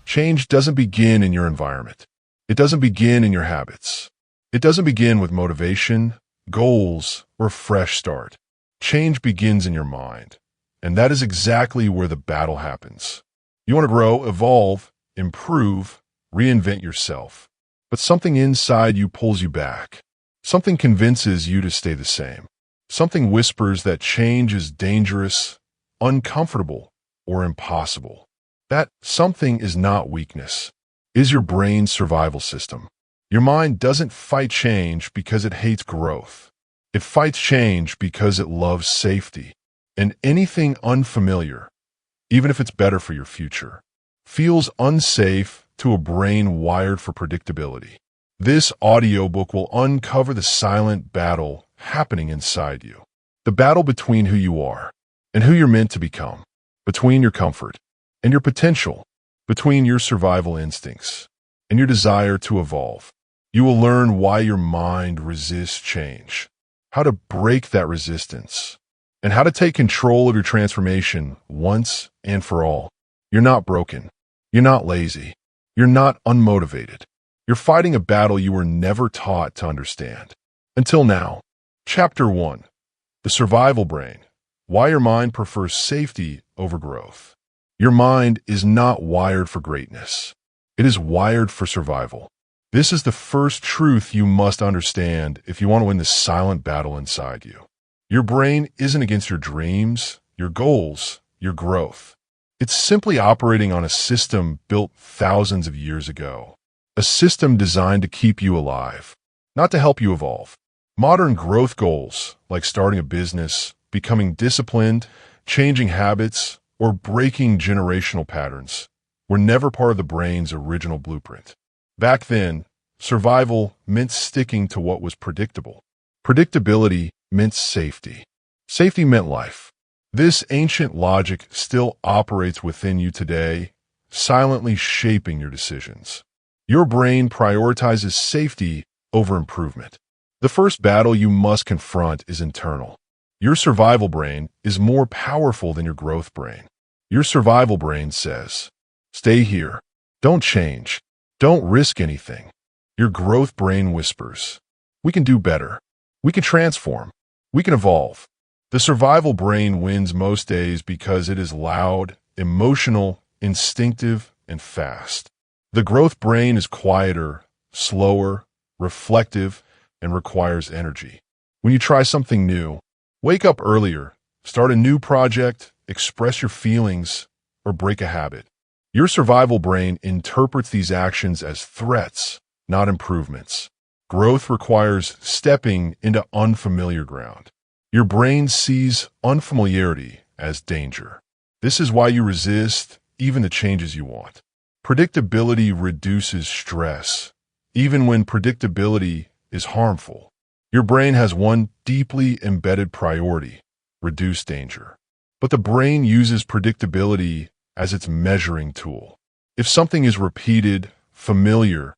Change doesn't begin in your environment. It doesn't begin in your habits. It doesn't begin with motivation, goals, or a fresh start. Change begins in your mind, and that is exactly where the battle happens. You want to grow, evolve, improve, reinvent yourself. But something inside you pulls you back. Something convinces you to stay the same. Something whispers that change is dangerous, uncomfortable, or impossible. That something is not weakness. It is your brain's survival system. Your mind doesn't fight change because it hates growth. It fights change because it loves safety. And anything unfamiliar, even if it's better for your future, feels unsafe to a brain wired for predictability. This audiobook will uncover the silent battle happening inside you. The battle between who you are and who you're meant to become, between your comfort and your potential, between your survival instincts and your desire to evolve. You will learn why your mind resists change, how to break that resistance, and how to take control of your transformation once and for all. You're not broken. You're not lazy. You're not unmotivated. You're fighting a battle you were never taught to understand. Until now. Chapter 1. The Survival Brain. Why your mind prefers safety over growth. Your mind is not wired for greatness. It is wired for survival. This is the first truth you must understand if you want to win this silent battle inside you. Your brain isn't against your dreams, your goals, your growth. It's simply operating on a system built thousands of years ago. A system designed to keep you alive, not to help you evolve. Modern growth goals, like starting a business, becoming disciplined, changing habits, or breaking generational patterns, were never part of the brain's original blueprint. Back then, survival meant sticking to what was predictable. Predictability meant safety. Safety meant life. This ancient logic still operates within you today, silently shaping your decisions. Your brain prioritizes safety over improvement. The first battle you must confront is internal. Your survival brain is more powerful than your growth brain. Your survival brain says, "Stay here. Don't change. Don't risk anything." Your growth brain whispers, "We can do better. We can transform. We can evolve." The survival brain wins most days because it is loud, emotional, instinctive, and fast. The growth brain is quieter, slower, reflective, and requires energy. When you try something new, wake up earlier, start a new project, express your feelings, or break a habit, your survival brain interprets these actions as threats, not improvements. Growth requires stepping into unfamiliar ground. Your brain sees unfamiliarity as danger. This is why you resist even the changes you want. Predictability reduces stress, even when predictability is harmful. Your brain has one deeply embedded priority: reduce danger. But the brain uses predictability as its measuring tool. If something is repeated, familiar,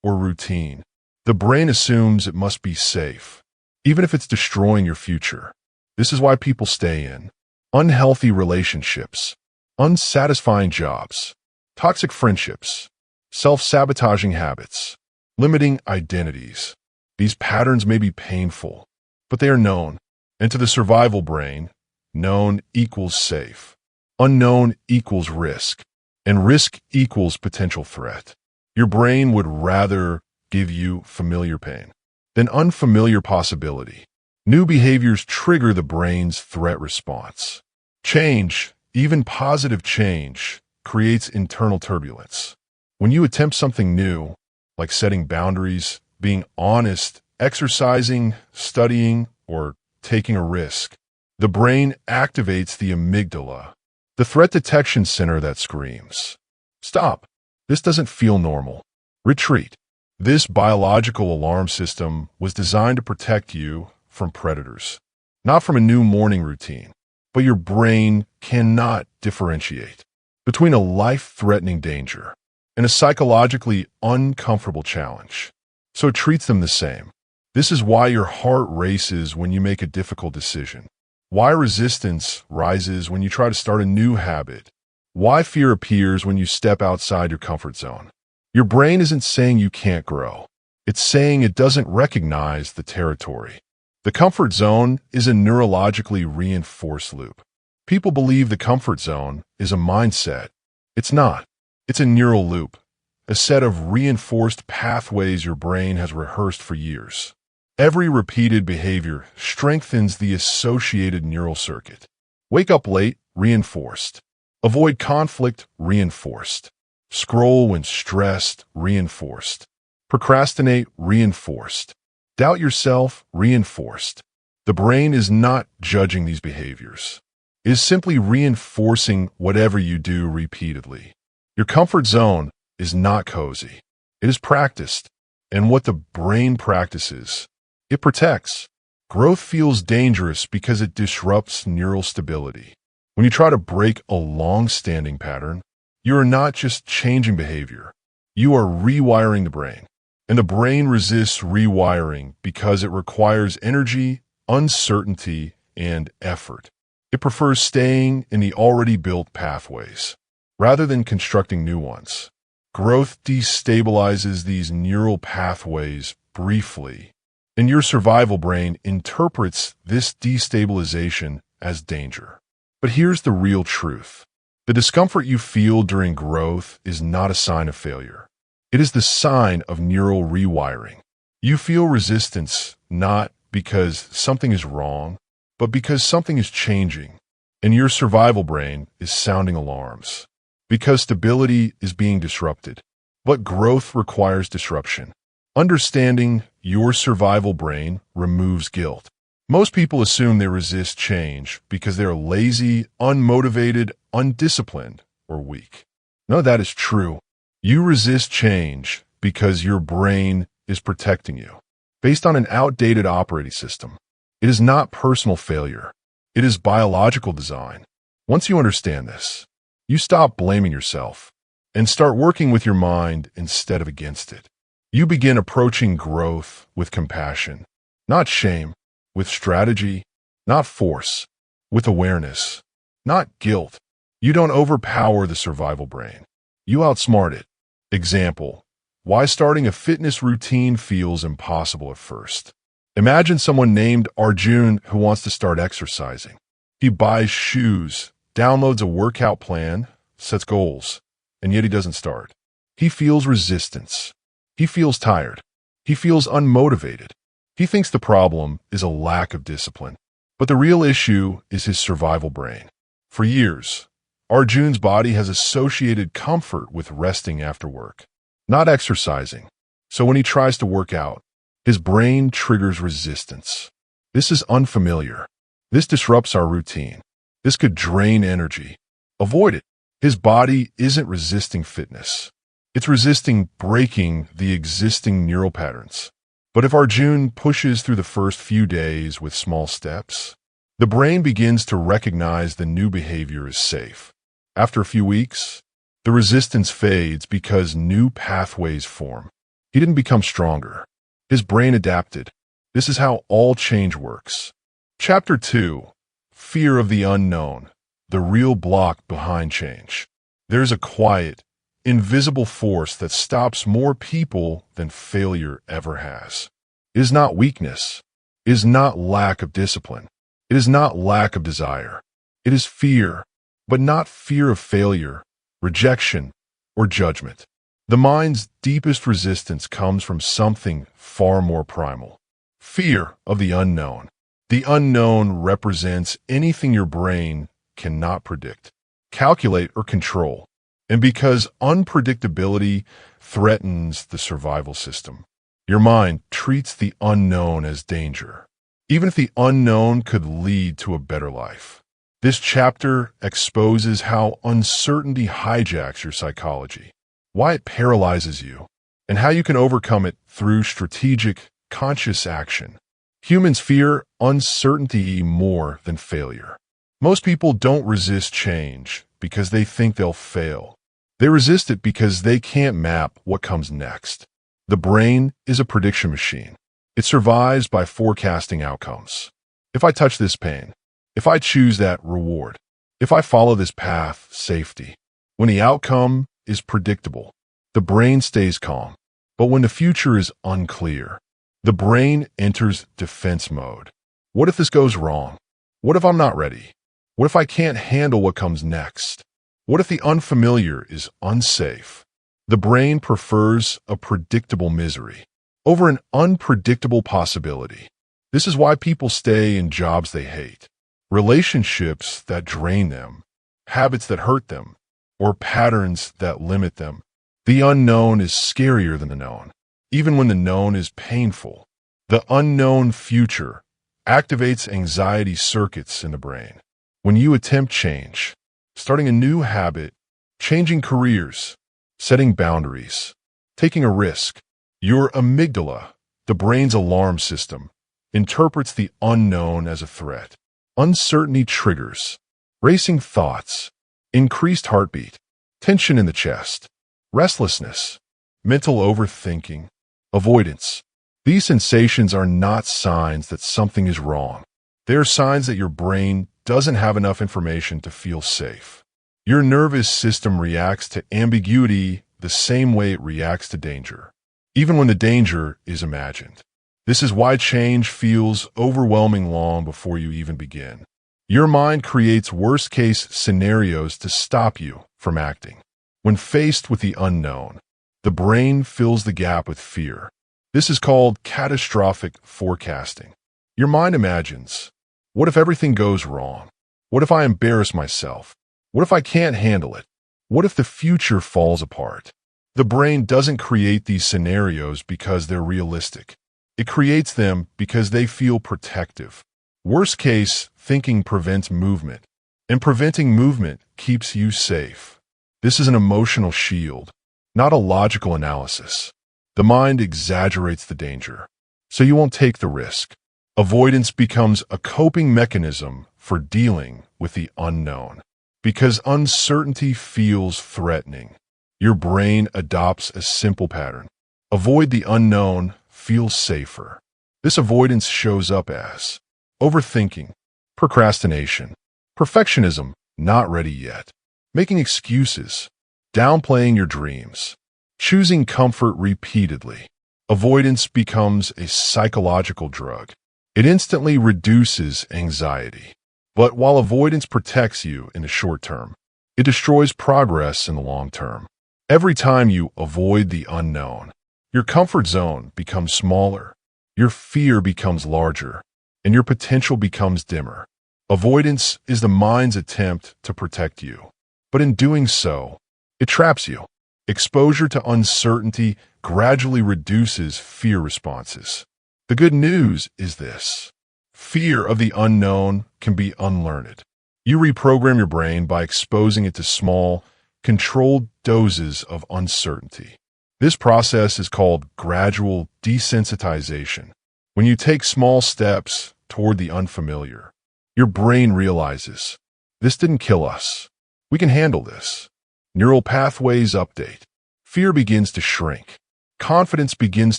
or routine, the brain assumes it must be safe, even if it's destroying your future. This is why people stay in unhealthy relationships, unsatisfying jobs, toxic friendships, self-sabotaging habits, limiting identities. These patterns may be painful, but they are known. And to the survival brain, known equals safe. Unknown equals risk, and risk equals potential threat. Your brain would rather give you familiar pain than unfamiliar possibility. New behaviors trigger the brain's threat response. Change, even positive change, creates internal turbulence. When you attempt something new, like setting boundaries, being honest, exercising, studying, or taking a risk, the brain activates the amygdala, the threat detection center that screams, "Stop! This doesn't feel normal. Retreat." This biological alarm system was designed to protect you from predators, not from a new morning routine. But your brain cannot differentiate between a life-threatening danger and a psychologically uncomfortable challenge, so it treats them the same. This is why your heart races when you make a difficult decision, why resistance rises when you try to start a new habit, Why fear appears when you step outside your comfort zone. Your brain isn't saying you can't grow. It's saying it doesn't recognize the territory. The comfort zone is a neurologically reinforced loop. People believe the comfort zone is a mindset. It's not. It's a neural loop, a set of reinforced pathways your brain has rehearsed for years. Every repeated behavior strengthens the associated neural circuit. Wake up late, reinforced. Avoid conflict, reinforced. Scroll when stressed, reinforced. Procrastinate, reinforced. Doubt yourself, reinforced. The brain is not judging these behaviors. It is simply reinforcing whatever you do repeatedly. Your comfort zone is not cozy. It is practiced. And what the brain practices, it protects. Growth feels dangerous because it disrupts neural stability. When you try to break a long-standing pattern, you are not just changing behavior. You are rewiring the brain. And the brain resists rewiring because it requires energy, uncertainty, and effort. It prefers staying in the already built pathways, rather than constructing new ones. Growth destabilizes these neural pathways briefly, and your survival brain interprets this destabilization as danger. But here's the real truth. The discomfort you feel during growth is not a sign of failure. It is the sign of neural rewiring. You feel resistance not because something is wrong, but because something is changing, and your survival brain is sounding alarms. Because stability is being disrupted. But growth requires disruption. Understanding your survival brain removes guilt. Most people assume they resist change because they are lazy, unmotivated, undisciplined, or weak. None of that is true. You resist change because your brain is protecting you. Based on an outdated operating system, it is not personal failure. It is biological design. Once you understand this, you stop blaming yourself and start working with your mind instead of against it. You begin approaching growth with compassion, not shame, with strategy, not force, with awareness, not guilt. You don't overpower the survival brain. You outsmart it. Example: why starting a fitness routine feels impossible at first. Imagine someone named Arjun who wants to start exercising. He buys shoes, downloads a workout plan, sets goals, and yet he doesn't start. He feels resistance. He feels tired. He feels unmotivated. He thinks the problem is a lack of discipline. But the real issue is his survival brain. For years, Arjun's body has associated comfort with resting after work, not exercising. So when he tries to work out, his brain triggers resistance. This is unfamiliar. This disrupts our routine. This could drain energy. Avoid it. His body isn't resisting fitness. It's resisting breaking the existing neural patterns. But if Arjun pushes through the first few days with small steps, the brain begins to recognize the new behavior is safe. After a few weeks, the resistance fades because new pathways form. He didn't become stronger. His brain adapted. This is how all change works. Chapter 2: Fear of the Unknown, the real block behind change. There's a quiet, invisible force that stops more people than failure ever has. It is not weakness. It is not lack of discipline. It is not lack of desire. It is fear, but not fear of failure, rejection, or judgment. The mind's deepest resistance comes from something far more primal. Fear of the unknown. The unknown represents anything your brain cannot predict, calculate, or control. And because unpredictability threatens the survival system, your mind treats the unknown as danger, even if the unknown could lead to a better life. This chapter exposes how uncertainty hijacks your psychology, why it paralyzes you, and how you can overcome it through strategic, conscious action. Humans fear uncertainty more than failure. Most people don't resist change because they think they'll fail. They resist it because they can't map what comes next. The brain is a prediction machine. It survives by forecasting outcomes. If I touch this pain, if I choose that reward, if I follow this path, safety. When the outcome is predictable, the brain stays calm. But when the future is unclear, the brain enters defense mode. What if this goes wrong? What if I'm not ready? What if I can't handle what comes next? What if the unfamiliar is unsafe? The brain prefers a predictable misery over an unpredictable possibility. This is why people stay in jobs they hate, relationships that drain them, habits that hurt them, or patterns that limit them. The unknown is scarier than the known, even when the known is painful. The unknown future activates anxiety circuits in the brain. When you attempt change, starting a new habit, changing careers, setting boundaries, taking a risk, your amygdala, the brain's alarm system, interprets the unknown as a threat. Uncertainty triggers racing thoughts, increased heartbeat, tension in the chest, restlessness, mental overthinking, avoidance. These sensations are not signs that something is wrong. They are signs that your brain doesn't have enough information to feel safe. Your nervous system reacts to ambiguity the same way it reacts to danger, even when the danger is imagined. This is why change feels overwhelming long before you even begin. Your mind creates worst-case scenarios to stop you from acting. When faced with the unknown, the brain fills the gap with fear. This is called catastrophic forecasting. Your mind imagines, what if everything goes wrong? What if I embarrass myself? What if I can't handle it? What if the future falls apart? The brain doesn't create these scenarios because they're realistic. It creates them because they feel protective. Worst case thinking prevents movement, and preventing movement keeps you safe. This is an emotional shield, not a logical analysis. The mind exaggerates the danger, so you won't take the risk. Avoidance becomes a coping mechanism for dealing with the unknown. Because uncertainty feels threatening, your brain adopts a simple pattern. Avoid the unknown, feel safer. This avoidance shows up as overthinking, procrastination, perfectionism, not ready yet, making excuses, downplaying your dreams, choosing comfort repeatedly. Avoidance becomes a psychological drug. It instantly reduces anxiety. But while avoidance protects you in the short term, it destroys progress in the long term. Every time you avoid the unknown, your comfort zone becomes smaller, your fear becomes larger, and your potential becomes dimmer. Avoidance is the mind's attempt to protect you, but in doing so, it traps you. Exposure to uncertainty gradually reduces fear responses. The good news is this: fear of the unknown can be unlearned. You reprogram your brain by exposing it to small, controlled doses of uncertainty. This process is called gradual desensitization. When you take small steps toward the unfamiliar, your brain realizes, this didn't kill us. We can handle this. Neural pathways update. Fear begins to shrink. Confidence begins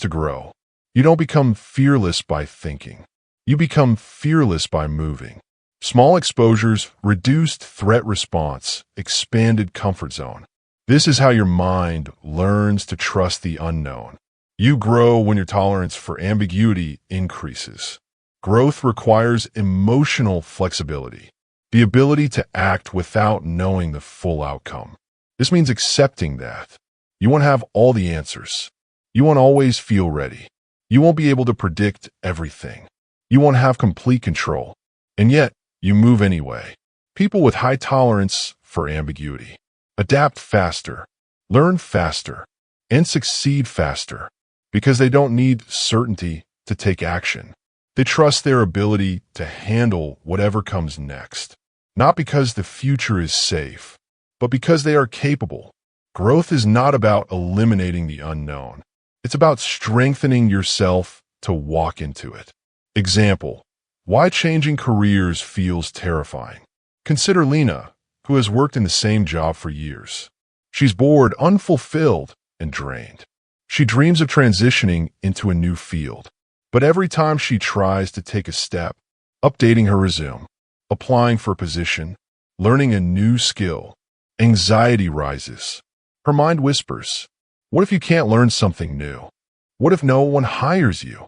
to grow. You don't become fearless by thinking. You become fearless by moving. Small exposures, reduced threat response, expanded comfort zone. This is how your mind learns to trust the unknown. You grow when your tolerance for ambiguity increases. Growth requires emotional flexibility, the ability to act without knowing the full outcome. This means accepting that you won't have all the answers. You won't always feel ready. You won't be able to predict everything. You won't have complete control. And yet, you move anyway. People with high tolerance for ambiguity adapt faster, learn faster, and succeed faster because they don't need certainty to take action. They trust their ability to handle whatever comes next, not because the future is safe, but because they are capable. Growth is not about eliminating the unknown. It's about strengthening yourself to walk into it. Example: why changing careers feels terrifying. Consider Lena, who has worked in the same job for years. She's bored, unfulfilled, and drained. She dreams of transitioning into a new field. But every time she tries to take a step, updating her resume, applying for a position, learning a new skill, Anxiety rises. Her mind whispers, what if you can't learn something new? What if no one hires you?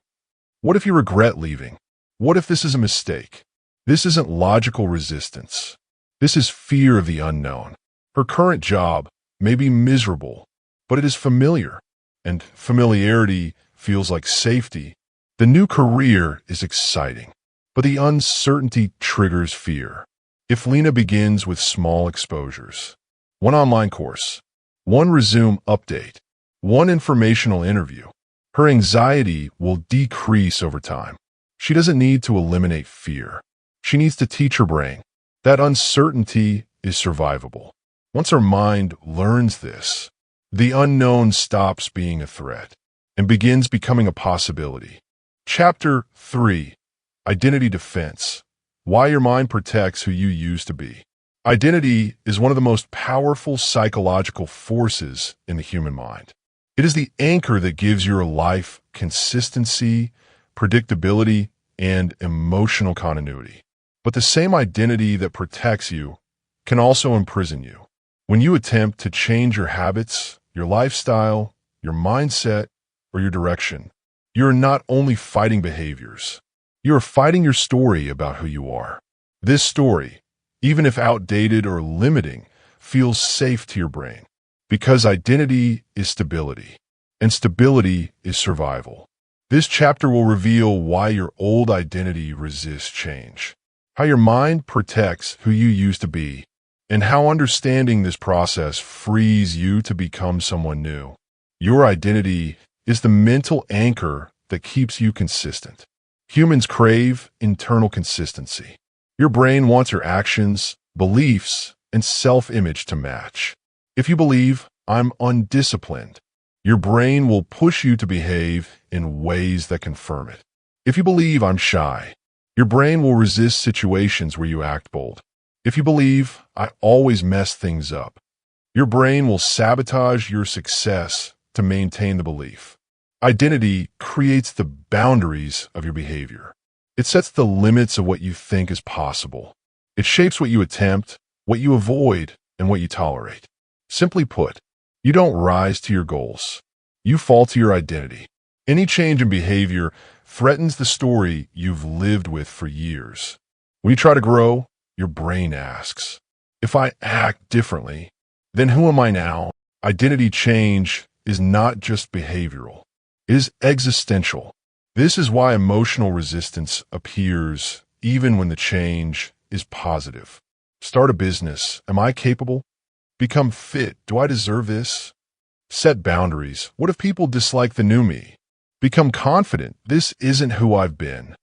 What if you regret leaving? What if this is a mistake? This isn't logical resistance. This is fear of the unknown. Her current job may be miserable, but it is familiar, and familiarity feels like safety. The new career is exciting, but the uncertainty triggers fear. If Lena begins with small exposures, one online course, one resume update, one informational interview, her anxiety will decrease over time. She doesn't need to eliminate fear. She needs to teach her brain that uncertainty is survivable. Once her mind learns this, the unknown stops being a threat and begins becoming a possibility. Chapter 3. Identity Defense. Why your mind protects who you used to be. Identity is one of the most powerful psychological forces in the human mind. It is the anchor that gives your life consistency, predictability, and emotional continuity. But the same identity that protects you can also imprison you. When you attempt to change your habits, your lifestyle, your mindset, or your direction, you're not only fighting behaviors, you're fighting your story about who you are. This story, even if outdated or limiting, feels safe to your brain because identity is stability, and stability is survival. This chapter will reveal why your old identity resists change, how your mind protects who you used to be, and how understanding this process frees you to become someone new. Your identity is the mental anchor that keeps you consistent. Humans crave internal consistency. Your brain wants your actions, beliefs, and self-image to match. If you believe, I'm undisciplined, your brain will push you to behave in ways that confirm it. If you believe I'm shy, your brain will resist situations where you act bold. If you believe I always mess things up, your brain will sabotage your success to maintain the belief. Identity creates the boundaries of your behavior. It sets the limits of what you think is possible. It shapes what you attempt, what you avoid, and what you tolerate. Simply put, you don't rise to your goals. You fall to your identity. Any change in behavior threatens the story you've lived with for years. When you try to grow, your brain asks, if I act differently, then who am I now? Identity change is not just behavioral. It is existential. This is why emotional resistance appears even when the change is positive. Start a business. Am I capable? Become fit. Do I deserve this? Set boundaries. What if people dislike the new me? Become confident. This isn't who I've been.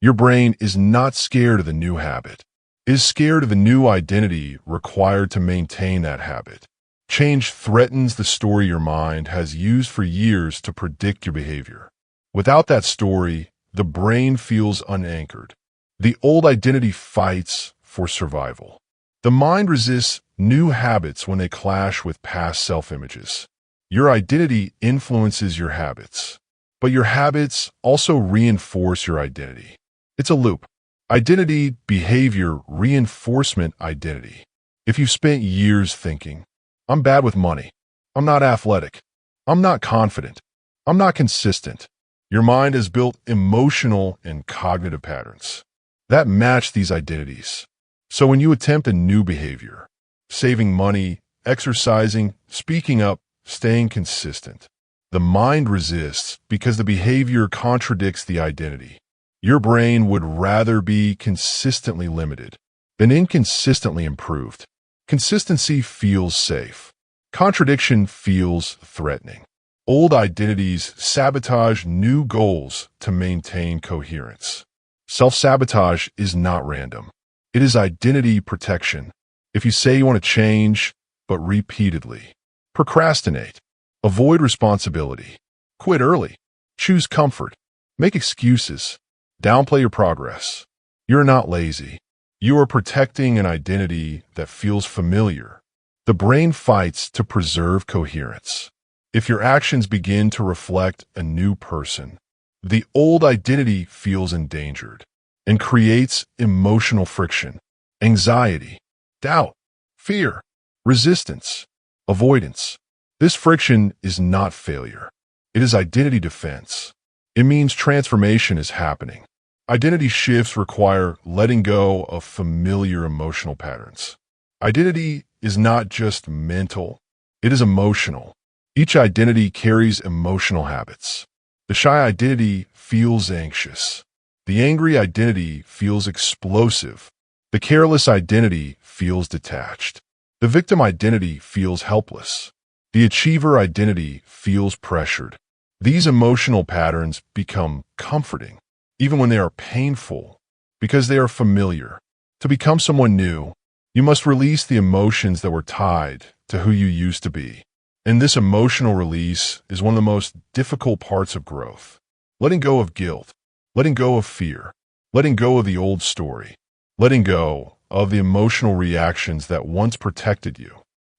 Your brain is not scared of the new habit. It is scared of the new identity required to maintain that habit. Change threatens the story your mind has used for years to predict your behavior. Without that story, the brain feels unanchored. The old identity fights for survival. The mind resists new habits when they clash with past self-images. Your identity influences your habits, but your habits also reinforce your identity. It's a loop. Identity, behavior, reinforcement, identity. If you've spent years thinking, I'm bad with money, I'm not athletic, I'm not confident, I'm not consistent, your mind has built emotional and cognitive patterns that match these identities. So when you attempt a new behavior, saving money, exercising, speaking up, staying consistent, the mind resists because the behavior contradicts the identity. Your brain would rather be consistently limited than inconsistently improved. Consistency feels safe. Contradiction feels threatening. Old identities sabotage new goals to maintain coherence. Self-sabotage is not random. It is identity protection. If you say you want to change, but repeatedly procrastinate, avoid responsibility, quit early, choose comfort, make excuses, downplay your progress, you're not lazy. You are protecting an identity that feels familiar. The brain fights to preserve coherence. If your actions begin to reflect a new person, the old identity feels endangered and creates emotional friction, anxiety, doubt, fear. resistance, avoidance. This friction is not failure. It is identity defense. It means transformation is happening. Identity shifts require letting go of familiar emotional patterns. Identity is not just mental, it is emotional. Each identity carries emotional habits. The shy identity feels anxious. The angry identity feels explosive. The careless identity feels detached. The victim identity feels helpless. The achiever identity feels pressured. These emotional patterns become comforting, even when they are painful, because they are familiar. To become someone new, you must release the emotions that were tied to who you used to be. And this emotional release is one of the most difficult parts of growth. Letting go of guilt, letting go of fear, letting go of the old story, letting go of the emotional reactions that once protected you.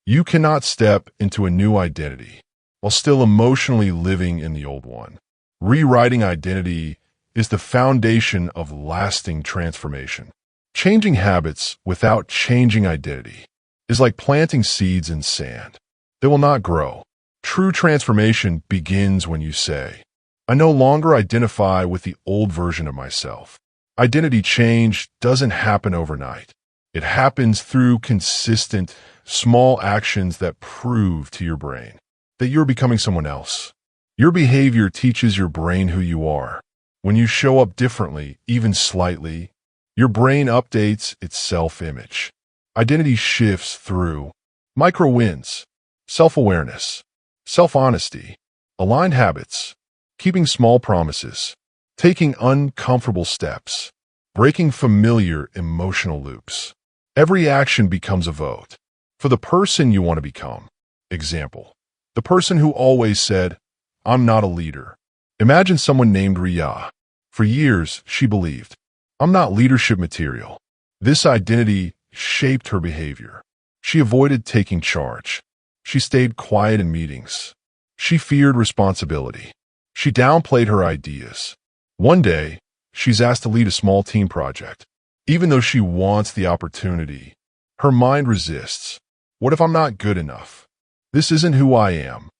You cannot step into a new identity while still emotionally living in the old one. Rewriting identity is the foundation of lasting transformation. Changing habits without changing identity is like planting seeds in sand. They will not grow. True transformation begins when you say, I no longer identify with the old version of myself. Identity change doesn't happen overnight. It happens through consistent, small actions that prove to your brain that you're becoming someone else. Your behavior teaches your brain who you are. When you show up differently, even slightly, your brain updates its self-image. Identity shifts through micro wins, self-awareness, self-honesty, aligned habits, keeping small promises, taking uncomfortable steps, breaking familiar emotional loops. Every action becomes a vote for the person you want to become. Example, the person who always said, I'm not a leader. Imagine someone named Rhea. For years, she believed, I'm not leadership material. This identity shaped her behavior. She avoided taking charge. She stayed quiet in meetings. She feared responsibility. She downplayed her ideas. One day, she's asked to lead a small team project. Even though she wants the opportunity, her mind resists. What if I'm not good enough? This isn't who I am.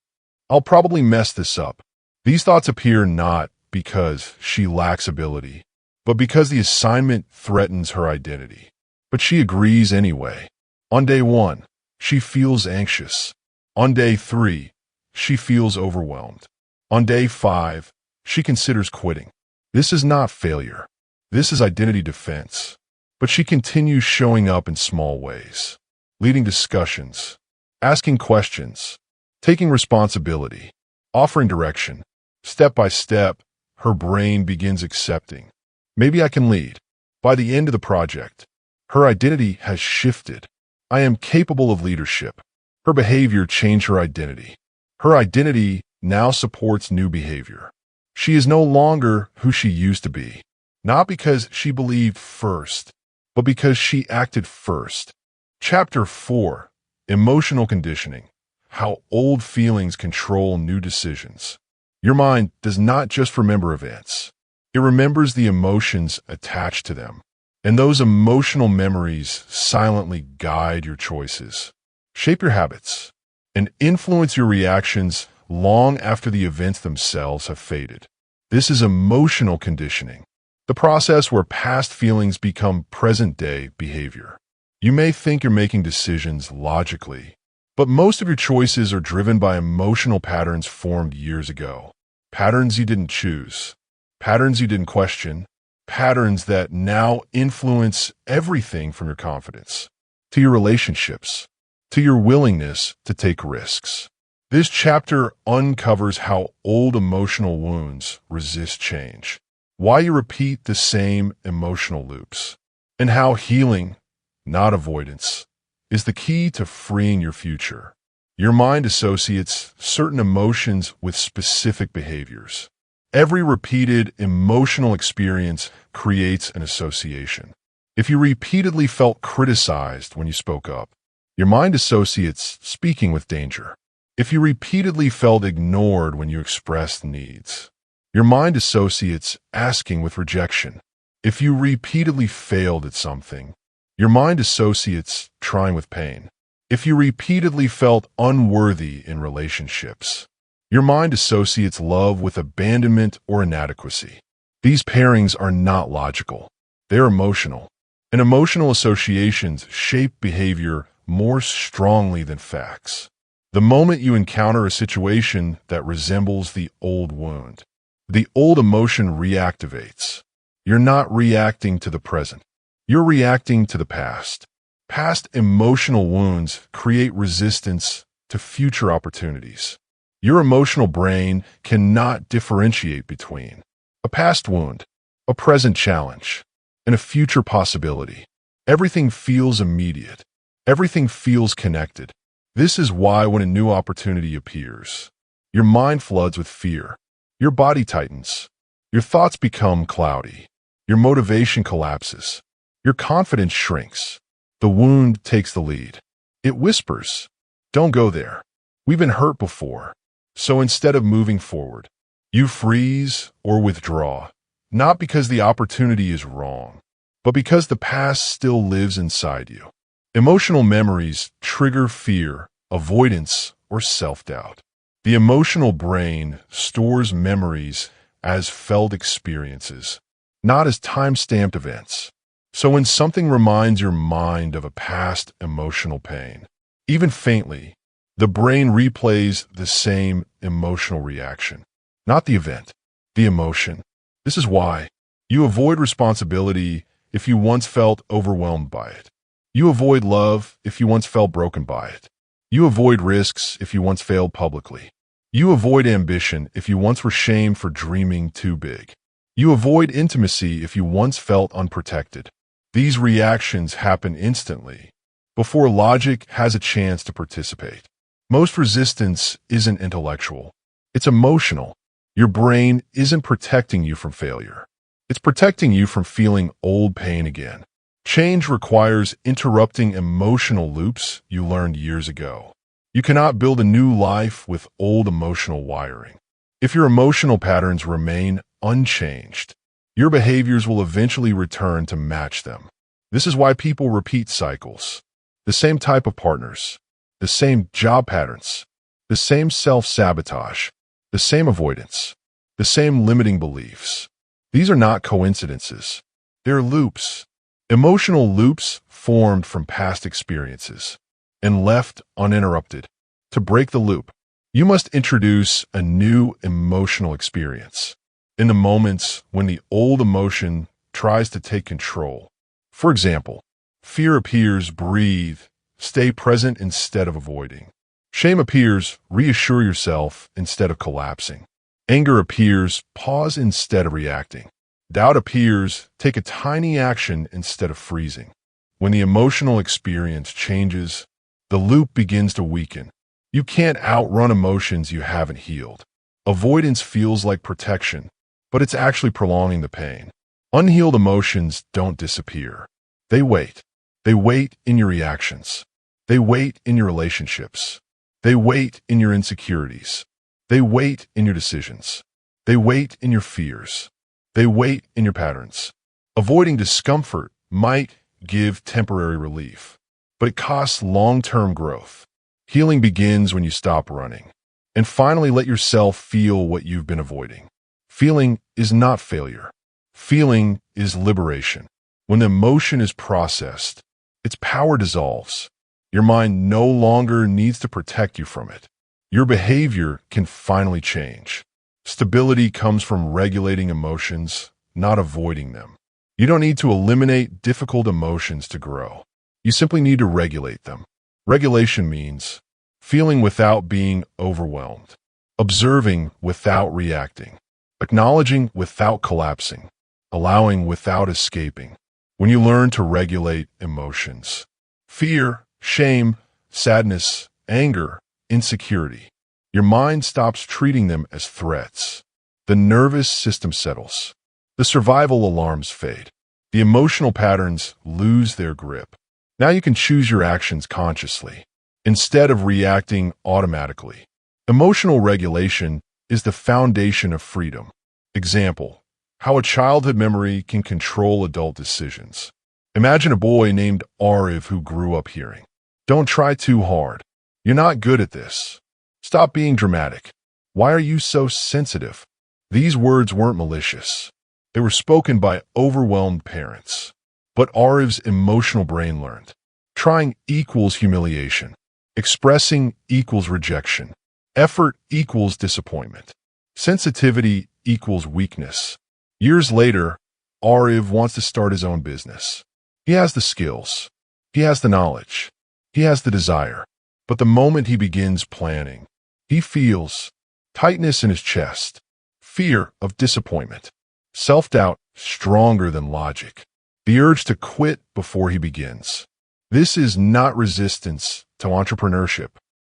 I'll probably mess this up. These thoughts appear not because she lacks ability, but because the assignment threatens her identity. But she agrees anyway. On day 1, she feels anxious. On day 3, she feels overwhelmed. On day 5, she considers quitting. This is not failure. This is identity defense. But she continues showing up in small ways, leading discussions, asking questions, taking responsibility, offering direction. Step by step, her brain begins accepting. Maybe I can lead. By the end of the project, her identity has shifted. I am capable of leadership. Her behavior changed her identity. Her identity now supports new behavior. She is no longer who she used to be, not because she believed first, but because she acted first. Chapter 4, Emotional Conditioning, How Old Feelings Control New Decisions. Your mind does not just remember events. It remembers the emotions attached to them. And those emotional memories silently guide your choices, shape your habits, and influence your reactions long after the events themselves have faded. This is emotional conditioning, the process where past feelings become present-day behavior. You may think you're making decisions logically, but most of your choices are driven by emotional patterns formed years ago. Patterns you didn't choose, patterns you didn't question, patterns that now influence everything from your confidence, to your relationships, to your willingness to take risks. This chapter uncovers how old emotional wounds resist change, why you repeat the same emotional loops, and how healing, not avoidance, is the key to freeing your future. Your mind associates certain emotions with specific behaviors. Every repeated emotional experience creates an association. If you repeatedly felt criticized when you spoke up, your mind associates speaking with danger. If you repeatedly felt ignored when you expressed needs, your mind associates asking with rejection. If you repeatedly failed at something, your mind associates trying with pain. If you repeatedly felt unworthy in relationships, your mind associates love with abandonment or inadequacy. These pairings are not logical. They're emotional. And emotional associations shape behavior more strongly than facts. The moment you encounter a situation that resembles the old wound, the old emotion reactivates. You're not reacting to the present. You're reacting to the past. Past emotional wounds create resistance to future opportunities. Your emotional brain cannot differentiate between a past wound, a present challenge, and a future possibility. Everything feels immediate. Everything feels connected. This is why when a new opportunity appears, your mind floods with fear. Your body tightens. Your thoughts become cloudy. Your motivation collapses. Your confidence shrinks. The wound takes the lead. It whispers, "Don't go there. We've been hurt before." So instead of moving forward, you freeze or withdraw, not because the opportunity is wrong, but because the past still lives inside you. Emotional memories trigger fear, avoidance, or self-doubt. The emotional brain stores memories as felt experiences, not as time-stamped events. So when something reminds your mind of a past emotional pain, even faintly, the brain replays the same emotional reaction, not the event, the emotion. This is why you avoid responsibility if you once felt overwhelmed by it. You avoid love if you once felt broken by it. You avoid risks if you once failed publicly. You avoid ambition if you once were shamed for dreaming too big. You avoid intimacy if you once felt unprotected. These reactions happen instantly, before logic has a chance to participate. Most resistance isn't intellectual. It's emotional. Your brain isn't protecting you from failure. It's protecting you from feeling old pain again. Change requires interrupting emotional loops you learned years ago. You cannot build a new life with old emotional wiring. If your emotional patterns remain unchanged, your behaviors will eventually return to match them. This is why people repeat cycles. The same type of partners, the same job patterns, the same self-sabotage, the same avoidance, the same limiting beliefs. These are not coincidences. They're loops. Emotional loops formed from past experiences and left uninterrupted. To break the loop, you must introduce a new emotional experience in the moments when the old emotion tries to take control. For example, fear appears, breathe, stay present instead of avoiding. Shame appears, reassure yourself instead of collapsing. Anger appears, pause instead of reacting. Doubt appears, take a tiny action instead of freezing. When the emotional experience changes, the loop begins to weaken. You can't outrun emotions you haven't healed. Avoidance feels like protection, but it's actually prolonging the pain. Unhealed emotions don't disappear. They wait. They wait in your reactions. They wait in your relationships. They wait in your insecurities. They wait in your decisions. They wait in your fears. They wait in your patterns. Avoiding discomfort might give temporary relief, but it costs long-term growth. Healing begins when you stop running and finally let yourself feel what you've been avoiding. Feeling is not failure. Feeling is liberation. When the emotion is processed, its power dissolves. Your mind no longer needs to protect you from it. Your behavior can finally change. Stability comes from regulating emotions, not avoiding them. You don't need to eliminate difficult emotions to grow. You simply need to regulate them. Regulation means feeling without being overwhelmed, observing without reacting, acknowledging without collapsing, allowing without escaping. When you learn to regulate emotions, fear, shame, sadness, anger, insecurity, your mind stops treating them as threats. The nervous system settles. The survival alarms fade. The emotional patterns lose their grip. Now you can choose your actions consciously, instead of reacting automatically. Emotional regulation is the foundation of freedom. Example, how a childhood memory can control adult decisions. Imagine a boy named Ariv who grew up hearing, Don't try too hard. You're not good at this. Stop being dramatic. Why are you so sensitive? These words weren't malicious. They were spoken by overwhelmed parents. But Ariv's emotional brain learned. Trying equals humiliation. Expressing equals rejection. Effort equals disappointment. Sensitivity equals weakness. Years later, Ariv wants to start his own business. He has the skills. He has the knowledge. He has the desire. But the moment he begins planning, he feels tightness in his chest, fear of disappointment, self-doubt stronger than logic, the urge to quit before he begins. This is not resistance to entrepreneurship.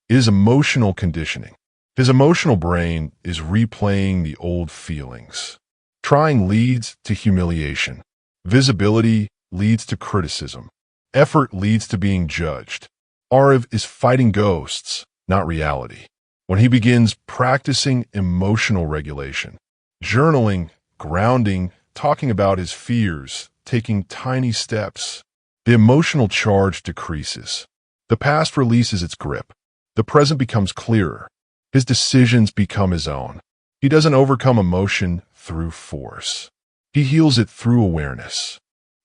It is emotional conditioning. His emotional brain is replaying the old feelings. Trying leads to humiliation. Visibility leads to criticism. Effort leads to being judged. Ariv is fighting ghosts, not reality. When he begins practicing emotional regulation, journaling, grounding, talking about his fears, taking tiny steps, the emotional charge decreases. The past releases its grip. The present becomes clearer. His decisions become his own. He doesn't overcome emotion through force. He heals it through awareness.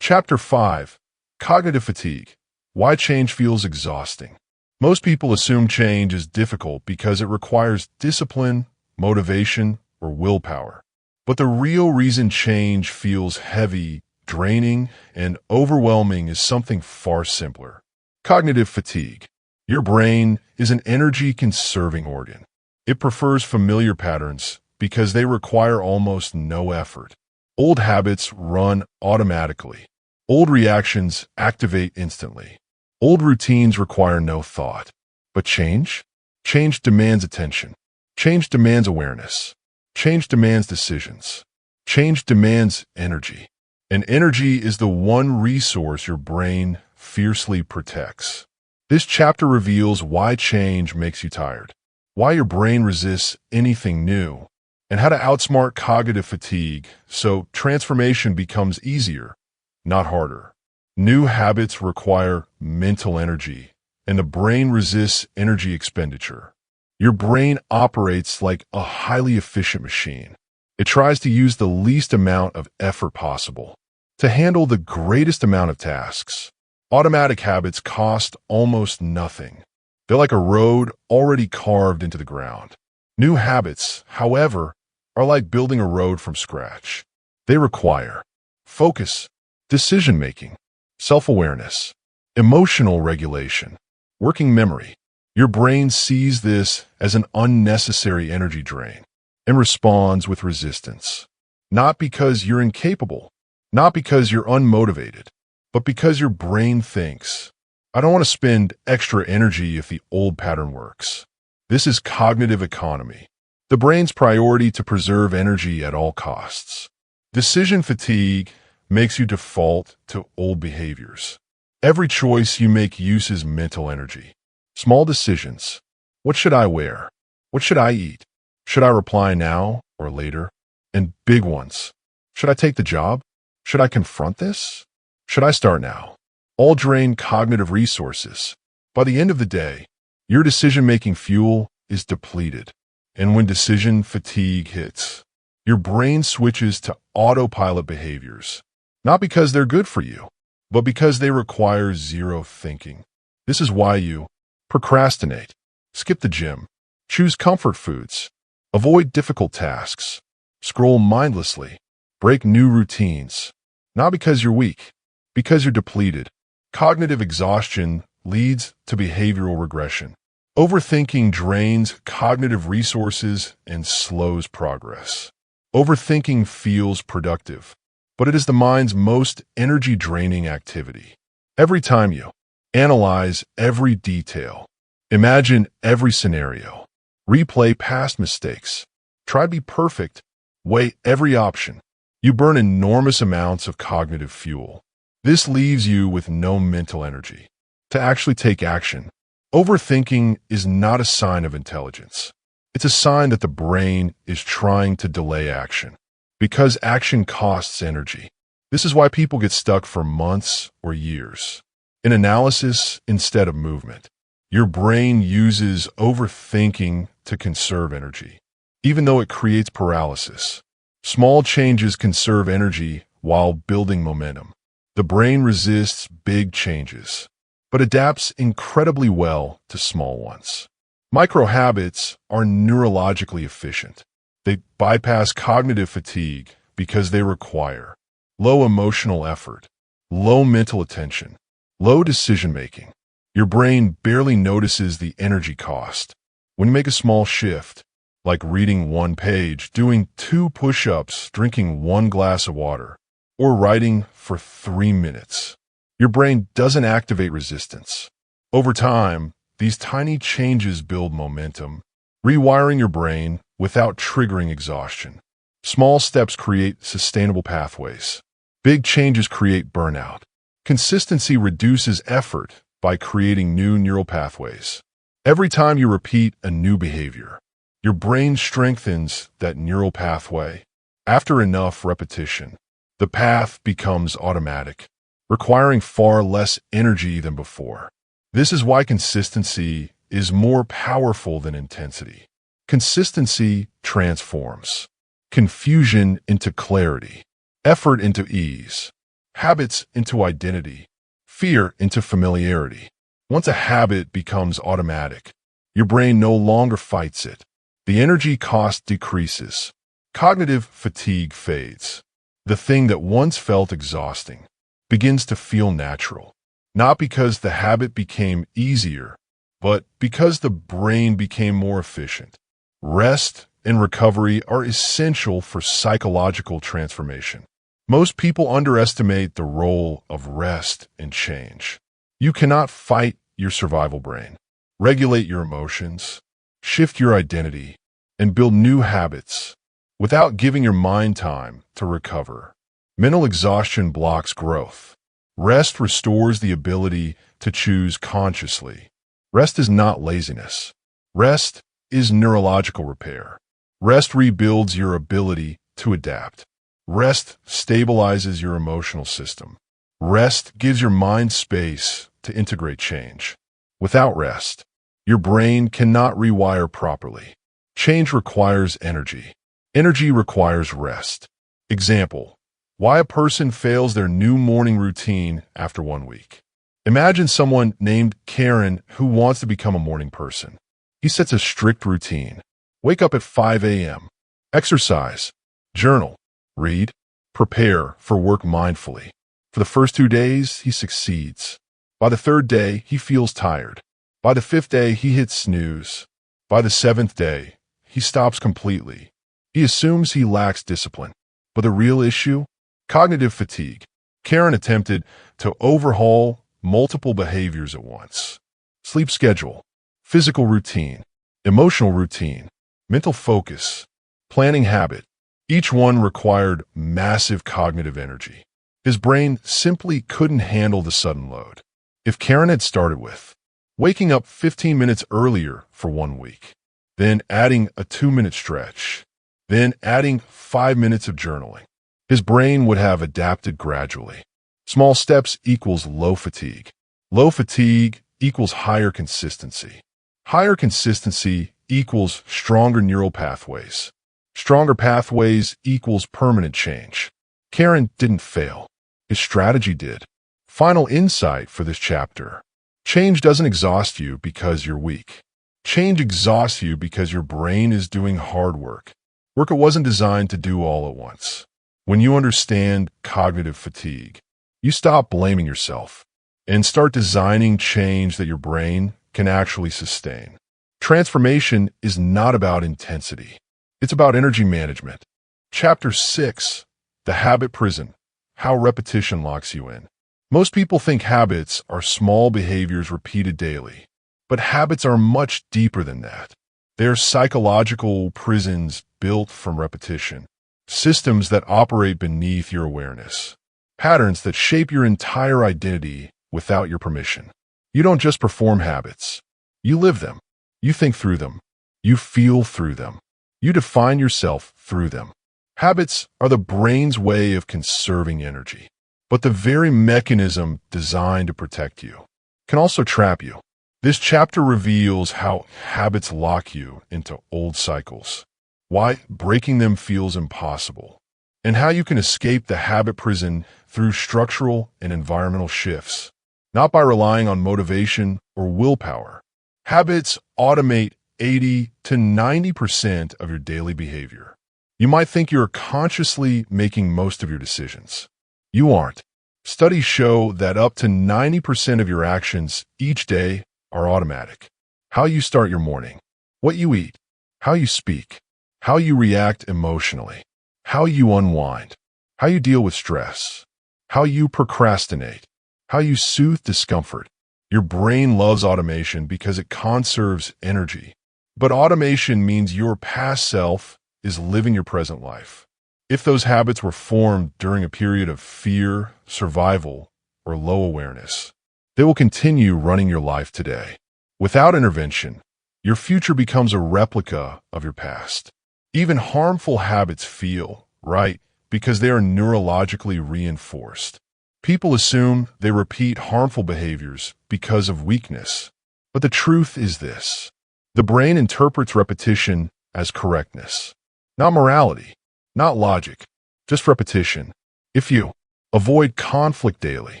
Chapter 5. Cognitive Fatigue. Why Change Feels Exhausting. Most people assume change is difficult because it requires discipline, motivation, or willpower. But the real reason change feels heavy, draining, and overwhelming is something far simpler. Cognitive fatigue. Your brain is an energy-conserving organ. It prefers familiar patterns because they require almost no effort. Old habits run automatically. Old reactions activate instantly. Old routines require no thought. But change? Change demands attention. Change demands awareness. Change demands decisions. Change demands energy. And energy is the one resource your brain fiercely protects. This chapter reveals why change makes you tired, why your brain resists anything new, and how to outsmart cognitive fatigue so transformation becomes easier, not harder. New habits require mental energy, and the brain resists energy expenditure. Your brain operates like a highly efficient machine. It tries to use the least amount of effort possible to handle the greatest amount of tasks. Automatic habits cost almost nothing. They're like a road already carved into the ground. New habits, however, are like building a road from scratch. They require focus, decision-making, self-awareness, emotional regulation, working memory. Your brain sees this as an unnecessary energy drain and responds with resistance. Not because you're incapable, not because you're unmotivated, but because your brain thinks, I don't want to spend extra energy if the old pattern works. This is cognitive economy, the brain's priority to preserve energy at all costs. Decision fatigue makes you default to old behaviors. Every choice you make uses mental energy. Small decisions. What should I wear? What should I eat? Should I reply now or later? And big ones. Should I take the job? Should I confront this? Should I start now? All drain cognitive resources. By the end of the day, your decision-making fuel is depleted. And when decision fatigue hits, your brain switches to autopilot behaviors. Not because they're good for you, but because they require zero thinking. This is why you procrastinate, skip the gym, choose comfort foods, avoid difficult tasks, scroll mindlessly, break new routines. Not because you're weak, because you're depleted. Cognitive exhaustion leads to behavioral regression. Overthinking drains cognitive resources and slows progress. Overthinking feels productive, but it is the mind's most energy-draining activity. Every time you analyze every detail, imagine every scenario, replay past mistakes, try to be perfect, weigh every option, you burn enormous amounts of cognitive fuel. This leaves you with no mental energy to actually take action. Overthinking is not a sign of intelligence. It's a sign that the brain is trying to delay action, because action costs energy. This is why people get stuck for months or years. in analysis instead of movement. Your brain uses overthinking to conserve energy, even though it creates paralysis. Small changes conserve energy while building momentum. The brain resists big changes, but adapts incredibly well to small ones. Micro habits are neurologically efficient. They bypass cognitive fatigue because they require low emotional effort, low mental attention, low decision-making. Your brain barely notices the energy cost. When you make a small shift, like reading one page, doing 2 push-ups, drinking 1 glass of water, or writing for 3 minutes, your brain doesn't activate resistance. Over time, these tiny changes build momentum, rewiring your brain without triggering exhaustion. Small steps create sustainable pathways. Big changes create burnout. Consistency reduces effort by creating new neural pathways. Every time you repeat a new behavior, your brain strengthens that neural pathway. After enough repetition, the path becomes automatic, requiring far less energy than before. This is why consistency is more powerful than intensity. Consistency transforms confusion into clarity, effort into ease, habits into identity, fear into familiarity. Once a habit becomes automatic, your brain no longer fights it. The energy cost decreases. Cognitive fatigue fades. The thing that once felt exhausting begins to feel natural, not because the habit became easier, but because the brain became more efficient. Rest and recovery are essential for psychological transformation. Most people underestimate the role of rest in change. You cannot fight your survival brain. Regulate your emotions, shift your identity, and build new habits without giving your mind time to recover. Mental exhaustion blocks growth. Rest restores the ability to choose consciously. Rest is not laziness. Rest is neurological repair. Rest rebuilds your ability to adapt. Rest stabilizes your emotional system. Rest gives your mind space to integrate change. Without rest, your brain cannot rewire properly. Change requires energy. Energy requires rest. Example: why a person fails their new morning routine after 1 week. Imagine someone named Karen who wants to become a morning person. He sets a strict routine. Wake up at 5 a.m. Exercise. Journal. Read. Prepare for work mindfully. For the first 2 days, he succeeds. By the 3rd day, he feels tired. By the 5th day, he hits snooze. By the 7th day, he stops completely. He assumes he lacks discipline. But the real issue? Cognitive fatigue. Karen attempted to overhaul multiple behaviors at once. Sleep schedule, physical routine, emotional routine, mental focus, planning habit. Each one required massive cognitive energy. His brain simply couldn't handle the sudden load. If Karen had started with waking up 15 minutes earlier for 1 week, then adding a 2-minute stretch, then adding 5 minutes of journaling, his brain would have adapted gradually. Small steps equals low fatigue. Low fatigue equals higher consistency. Higher consistency equals stronger neural pathways. Stronger pathways equals permanent change. Karen didn't fail. His strategy did. Final insight for this chapter. Change doesn't exhaust you because you're weak. Change exhausts you because your brain is doing hard work. Work it wasn't designed to do all at once. When you understand cognitive fatigue, you stop blaming yourself and start designing change that your brain can actually sustain. Transformation is not about intensity. It's about energy management. Chapter 6, The Habit Prison, How Repetition Locks You In. Most people think habits are small behaviors repeated daily, but habits are much deeper than that. They're psychological prisons built from repetition, systems that operate beneath your awareness, patterns that shape your entire identity without your permission. You don't just perform habits. You live them. You think through them. You feel through them. You define yourself through them. Habits are the brain's way of conserving energy. but the very mechanism designed to protect you can also trap you. This chapter reveals how habits lock you into old cycles, why breaking them feels impossible, and how you can escape the habit prison through structural and environmental shifts, not by relying on motivation or willpower. Habits automate 80 to 90% of your daily behavior. You might think you're consciously making most of your decisions. You aren't. Studies show that up to 90% of your actions each day are automatic. How you start your morning, what you eat, how you speak, how you react emotionally, how you unwind, how you deal with stress, how you procrastinate, how you soothe discomfort. Your brain loves automation because it conserves energy. But automation means your past self is living your present life. If those habits were formed during a period of fear, survival, or low awareness, they will continue running your life today. Without intervention, your future becomes a replica of your past. Even harmful habits feel right because they are neurologically reinforced. People assume they repeat harmful behaviors because of weakness. But the truth is this: the brain interprets repetition as correctness, not morality, not logic, just repetition. If you avoid conflict daily,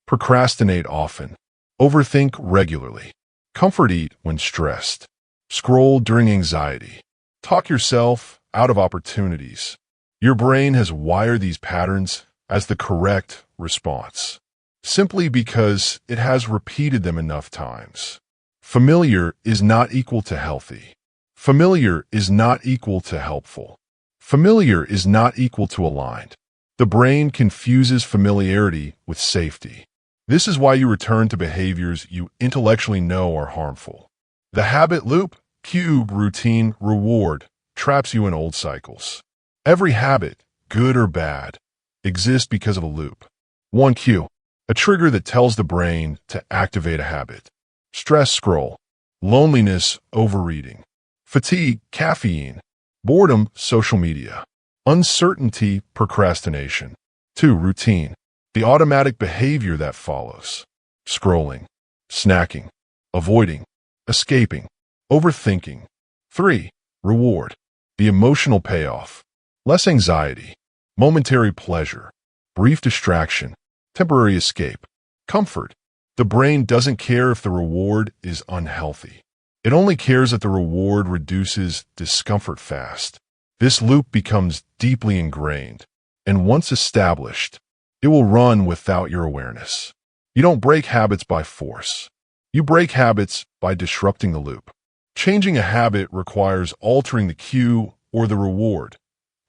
procrastinate often, overthink regularly, comfort eat when stressed, scroll during anxiety, talk yourself out of opportunities, your brain has wired these patterns as the correct response, simply because it has repeated them enough times. Familiar is not equal to healthy. Familiar is not equal to helpful. Familiar is not equal to aligned. The brain confuses familiarity with safety. This is why you return to behaviors you intellectually know are harmful. The habit loop, cue, routine, reward, traps you in old cycles. Every habit, good or bad, exists because of a loop. One cue, a trigger that tells the brain to activate a habit. Stress, scroll. Loneliness, overreading. Fatigue, caffeine. Boredom, social media. Uncertainty, procrastination. 2. Routine. The automatic behavior that follows. Scrolling, snacking, avoiding, escaping, overthinking. 3. Reward. The emotional payoff. Less anxiety, momentary pleasure, brief distraction, temporary escape. Comfort. The brain doesn't care if the reward is unhealthy. It only cares that the reward reduces discomfort fast. This loop becomes deeply ingrained, and once established, it will run without your awareness. You don't break habits by force. You break habits by disrupting the loop. Changing a habit requires altering the cue or the reward,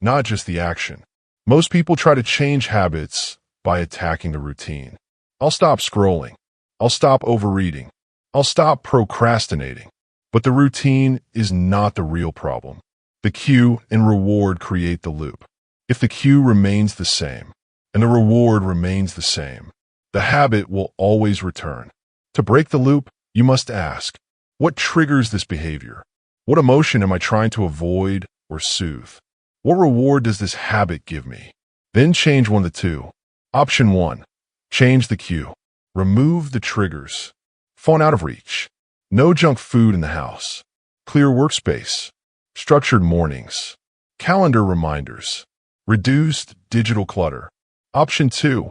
not just the action. Most people try to change habits by attacking the routine. I'll stop scrolling. I'll stop overreading. I'll stop procrastinating. But the routine is not the real problem. The cue and reward create the loop. If the cue remains the same and the reward remains the same, the habit will always return. To break the loop, you must ask, what triggers this behavior? What emotion am I trying to avoid or soothe? What reward does this habit give me? Then change one of the two. Option 1. Change the cue. Remove the triggers. Phone out of reach. No junk food in the house. Clear workspace. Structured mornings. Calendar reminders. Reduced digital clutter. Option 2.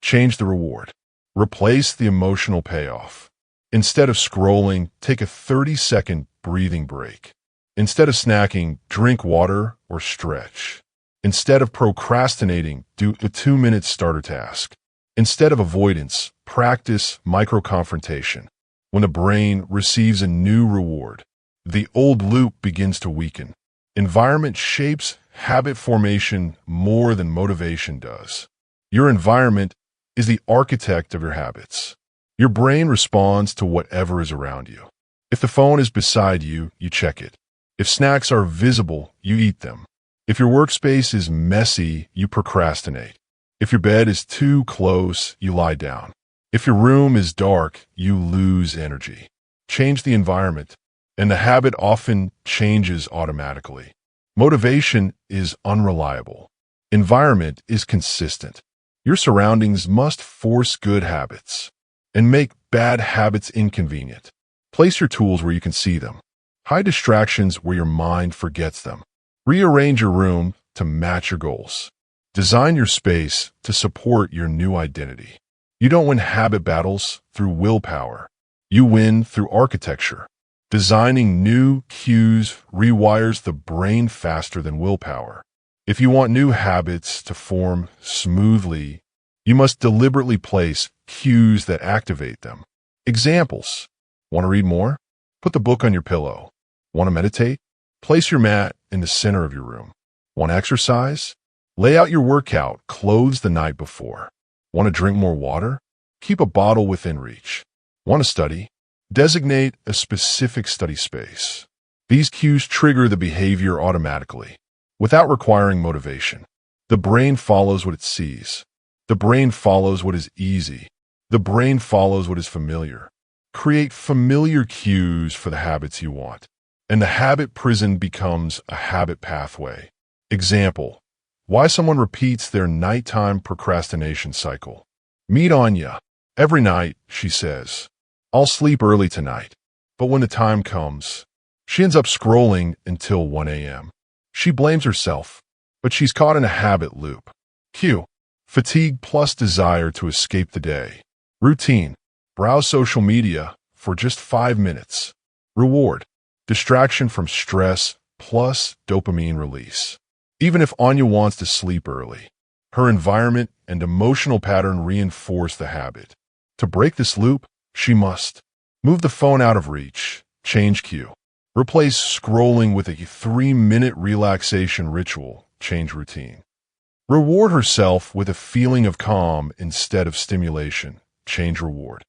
Change the reward. Replace the emotional payoff. Instead of scrolling, take a 30-second breathing break. Instead of snacking, drink water or stretch. Instead of procrastinating, do a 2-minute starter task. Instead of avoidance, practice micro-confrontation. When the brain receives a new reward, the old loop begins to weaken. Environment shapes habit formation more than motivation does. Your environment is the architect of your habits. Your brain responds to whatever is around you. If the phone is beside you, you check it. If snacks are visible, you eat them. If your workspace is messy, you procrastinate. If your bed is too close, you lie down. If your room is dark, you lose energy. Change the environment, and the habit often changes automatically. Motivation is unreliable. Environment is consistent. Your surroundings must force good habits and make bad habits inconvenient. Place your tools where you can see them. Hide distractions where your mind forgets them. Rearrange your room to match your goals. Design your space to support your new identity. You don't win habit battles through willpower. You win through architecture. Designing new cues rewires the brain faster than willpower. If you want new habits to form smoothly, you must deliberately place cues that activate them. Examples. Want to read more? Put the book on your pillow. Want to meditate? Place your mat in the center of your room. Want to exercise? Lay out your workout clothes the night before. Want to drink more water? Keep a bottle within reach. Want to study? Designate a specific study space. These cues trigger the behavior automatically, without requiring motivation. The brain follows what it sees. The brain follows what is easy. The brain follows what is familiar. Create familiar cues for the habits you want, and the habit prison becomes a habit pathway. Example, why someone repeats their nighttime procrastination cycle. Meet Anya. Every night, she says, I'll sleep early tonight. But when the time comes, she ends up scrolling until 1 a.m. She blames herself, but she's caught in a habit loop. Q. Fatigue plus desire to escape the day. Routine. Browse social media for just 5 minutes. Reward. Distraction from stress plus dopamine release. Even if Anya wants to sleep early, her environment and emotional pattern reinforce the habit. To break this loop, she must move the phone out of reach, change cue. Replace scrolling with a 3-minute relaxation ritual, change routine. Reward herself with a feeling of calm instead of stimulation, change reward.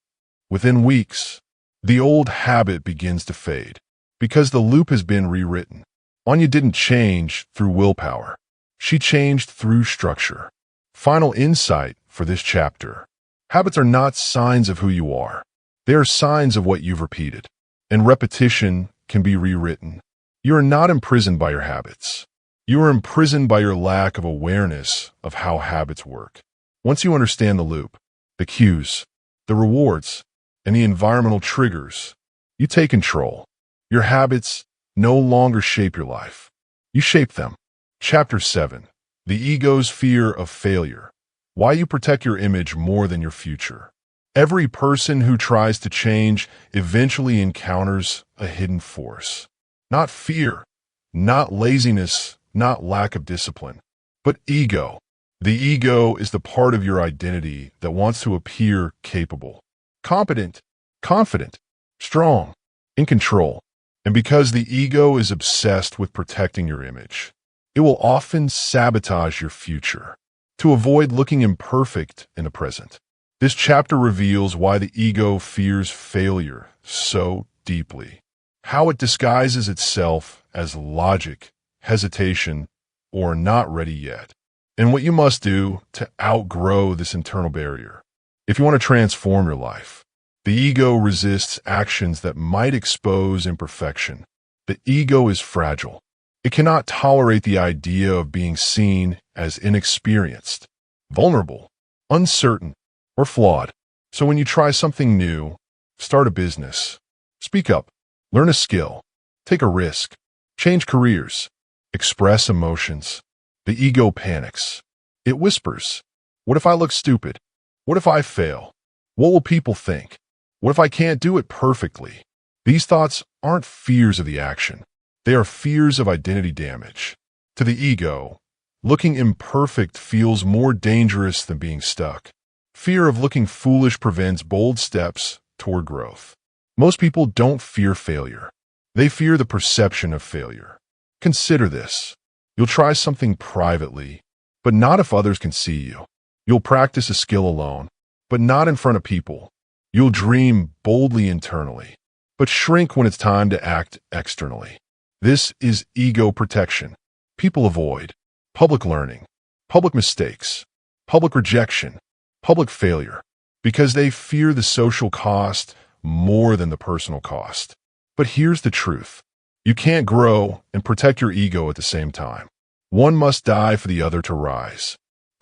Within weeks, the old habit begins to fade because the loop has been rewritten. Anya didn't change through willpower. She changed through structure. Final insight for this chapter. Habits are not signs of who you are. They are signs of what you've repeated. And repetition can be rewritten. You are not imprisoned by your habits. You are imprisoned by your lack of awareness of how habits work. Once you understand the loop, the cues, the rewards, and the environmental triggers, you take control. Your habits no longer shape your life. You shape them. Chapter 7. The Ego's Fear of Failure. Why you protect your image more than your future. Every person who tries to change eventually encounters a hidden force. Not fear, not laziness, not lack of discipline, but ego. The ego is the part of your identity that wants to appear capable, competent, confident, strong, in control. And because the ego is obsessed with protecting your image, it will often sabotage your future to avoid looking imperfect in the present. This chapter reveals why the ego fears failure so deeply, how it disguises itself as logic, hesitation, or not ready yet, and what you must do to outgrow this internal barrier. If you want to transform your life, the ego resists actions that might expose imperfection. The ego is fragile. It cannot tolerate the idea of being seen as inexperienced, vulnerable, uncertain, or flawed. So when you try something new, start a business, speak up, learn a skill, take a risk, change careers, express emotions, the ego panics. It whispers, what if I look stupid? What if I fail? What will people think? What if I can't do it perfectly? These thoughts aren't fears of the action. They are fears of identity damage. To the ego, looking imperfect feels more dangerous than being stuck. Fear of looking foolish prevents bold steps toward growth. Most people don't fear failure. They fear the perception of failure. Consider this. You'll try something privately, but not if others can see you. You'll practice a skill alone, but not in front of people. You'll dream boldly internally, but shrink when it's time to act externally. This is ego protection. People avoid public learning, public mistakes, public rejection, public failure, because they fear the social cost more than the personal cost. But here's the truth. You can't grow and protect your ego at the same time. One must die for the other to rise.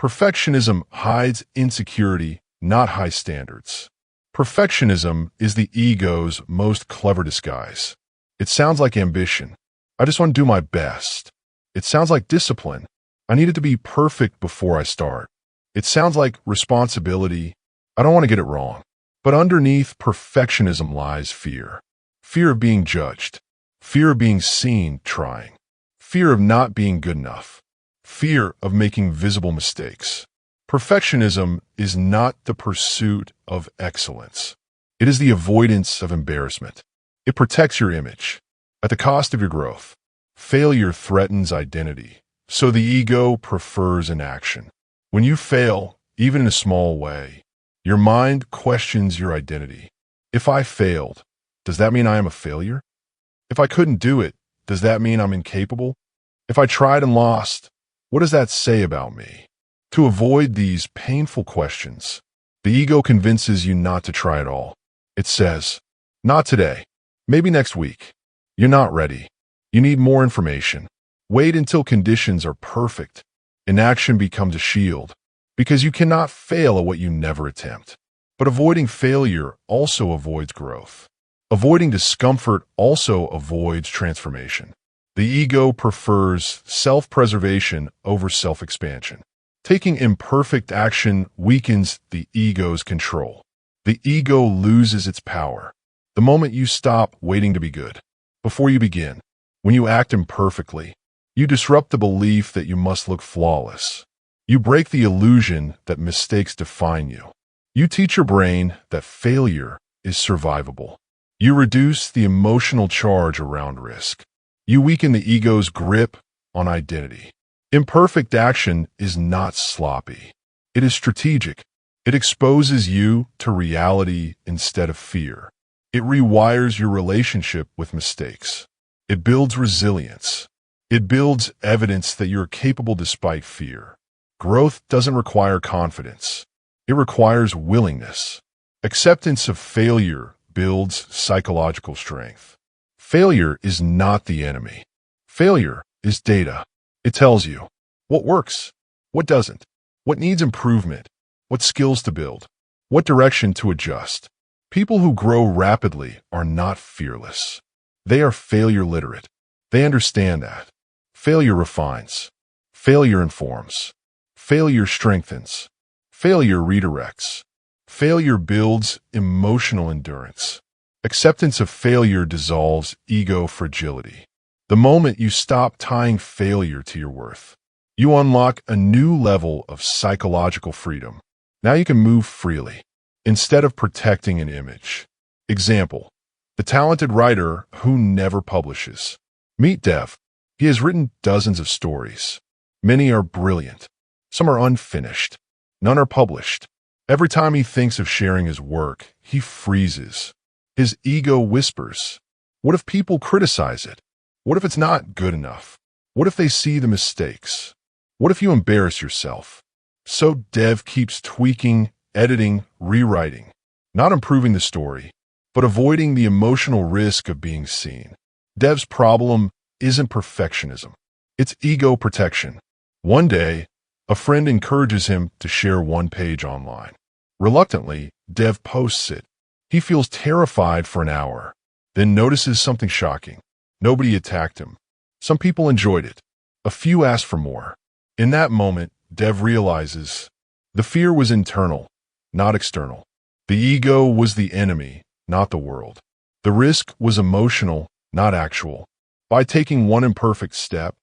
Perfectionism hides insecurity, not high standards. Perfectionism is the ego's most clever disguise. It sounds like ambition. I just want to do my best. It sounds like discipline. I need it to be perfect before I start. It sounds like responsibility. I don't want to get it wrong. But underneath perfectionism lies fear. Fear of being judged. Fear of being seen trying. Fear of not being good enough. Fear of making visible mistakes. Perfectionism is not the pursuit of excellence. It is the avoidance of embarrassment. It protects your image at the cost of your growth. Failure threatens identity, so the ego prefers inaction. When you fail, even in a small way, your mind questions your identity. If I failed, does that mean I am a failure? If I couldn't do it, does that mean I'm incapable? If I tried and lost, what does that say about me? To avoid these painful questions, the ego convinces you not to try at all. It says, not today, maybe next week. You're not ready. You need more information. Wait until conditions are perfect. Inaction becomes a shield, because you cannot fail at what you never attempt. But avoiding failure also avoids growth. Avoiding discomfort also avoids transformation. The ego prefers self-preservation over self-expansion. Taking imperfect action weakens the ego's control. The ego loses its power the moment you stop waiting to be good. Before you begin, when you act imperfectly, you disrupt the belief that you must look flawless. You break the illusion that mistakes define you. You teach your brain that failure is survivable. You reduce the emotional charge around risk. You weaken the ego's grip on identity. Imperfect action is not sloppy. It is strategic. It exposes you to reality instead of fear. It rewires your relationship with mistakes. It builds resilience. It builds evidence that you're capable despite fear. Growth doesn't require confidence. It requires willingness. Acceptance of failure builds psychological strength. Failure is not the enemy. Failure is data. It tells you what works, what doesn't, what needs improvement, what skills to build, what direction to adjust. People who grow rapidly are not fearless. They are failure literate. They understand that. Failure refines. Failure informs. Failure strengthens. Failure redirects. Failure builds emotional endurance. Acceptance of failure dissolves ego fragility. The moment you stop tying failure to your worth, you unlock a new level of psychological freedom. Now you can move freely, instead of protecting an image. Example, the talented writer who never publishes. Meet Dev. He has written dozens of stories. Many are brilliant. Some are unfinished. None are published. Every time he thinks of sharing his work, he freezes. His ego whispers, what if people criticize it? What if it's not good enough? What if they see the mistakes? What if you embarrass yourself? So Dev keeps tweaking, editing, rewriting, not improving the story, but avoiding the emotional risk of being seen. Dev's problem isn't perfectionism. It's ego protection. One day, a friend encourages him to share one page online. Reluctantly, Dev posts it. He feels terrified for an hour, then notices something shocking. Nobody attacked him. Some people enjoyed it. A few asked for more. In that moment, Dev realizes the fear was internal, not external. The ego was the enemy, not the world. The risk was emotional, not actual. By taking one imperfect step,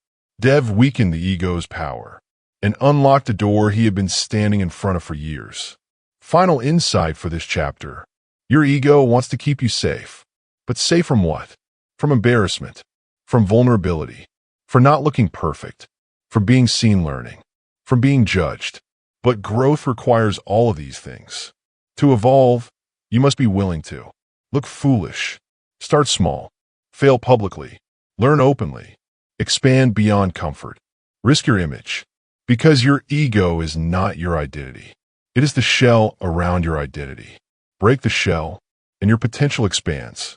Dev weakened the ego's power and unlocked a door he had been standing in front of for years. Final insight for this chapter. Your ego wants to keep you safe. But safe from what? From embarrassment, from vulnerability, for not looking perfect, from being seen learning, from being judged. But growth requires all of these things. To evolve, you must be willing to look foolish, start small, fail publicly, learn openly, expand beyond comfort, risk your image, because your ego is not your identity. It is the shell around your identity. Break the shell, and your potential expands.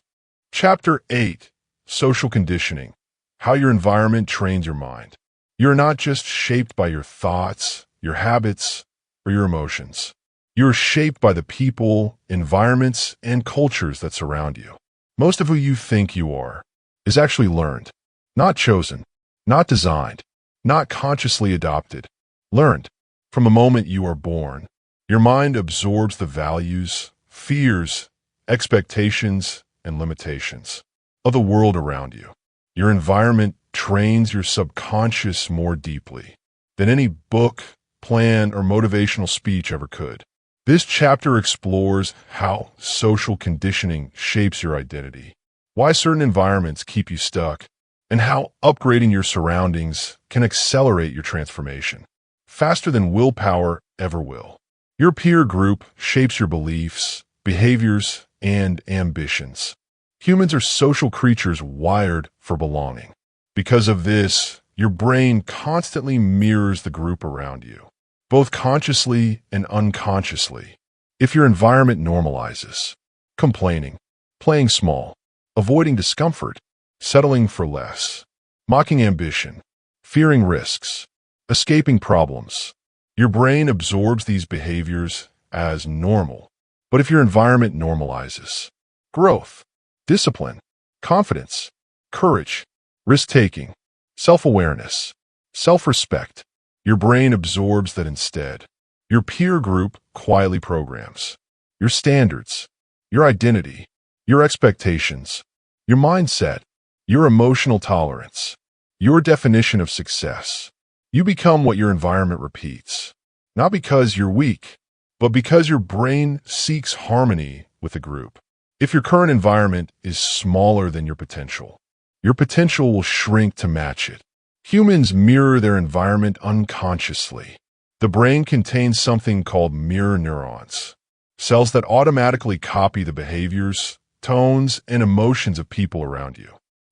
Chapter 8, Social Conditioning, How Your Environment Trains Your Mind. You're not just shaped by your thoughts, your habits, or your emotions. You are shaped by the people, environments, and cultures that surround you. Most of who you think you are is actually learned, not chosen, not designed, not consciously adopted. Learned. From the moment you are born, your mind absorbs the values, fears, expectations, and limitations of the world around you. Your environment trains your subconscious more deeply than any book, plan, or motivational speech ever could. This chapter explores how social conditioning shapes your identity, why certain environments keep you stuck, and how upgrading your surroundings can accelerate your transformation faster than willpower ever will. Your peer group shapes your beliefs, behaviors, and ambitions. Humans are social creatures wired for belonging. Because of this, your brain constantly mirrors the group around you, both consciously and unconsciously. If your environment normalizes complaining, playing small, avoiding discomfort, settling for less, mocking ambition, fearing risks, escaping problems, your brain absorbs these behaviors as normal. But if your environment normalizes growth, discipline, confidence, courage, risk-taking, self-awareness, self-respect, your brain absorbs that instead. Your peer group quietly programs your standards, your identity, your expectations, your mindset, your emotional tolerance, your definition of success. You become what your environment repeats, not because you're weak, but because your brain seeks harmony with the group. If your current environment is smaller than your potential will shrink to match it. Humans mirror their environment unconsciously. The brain contains something called mirror neurons, cells that automatically copy the behaviors, tones, and emotions of people around you.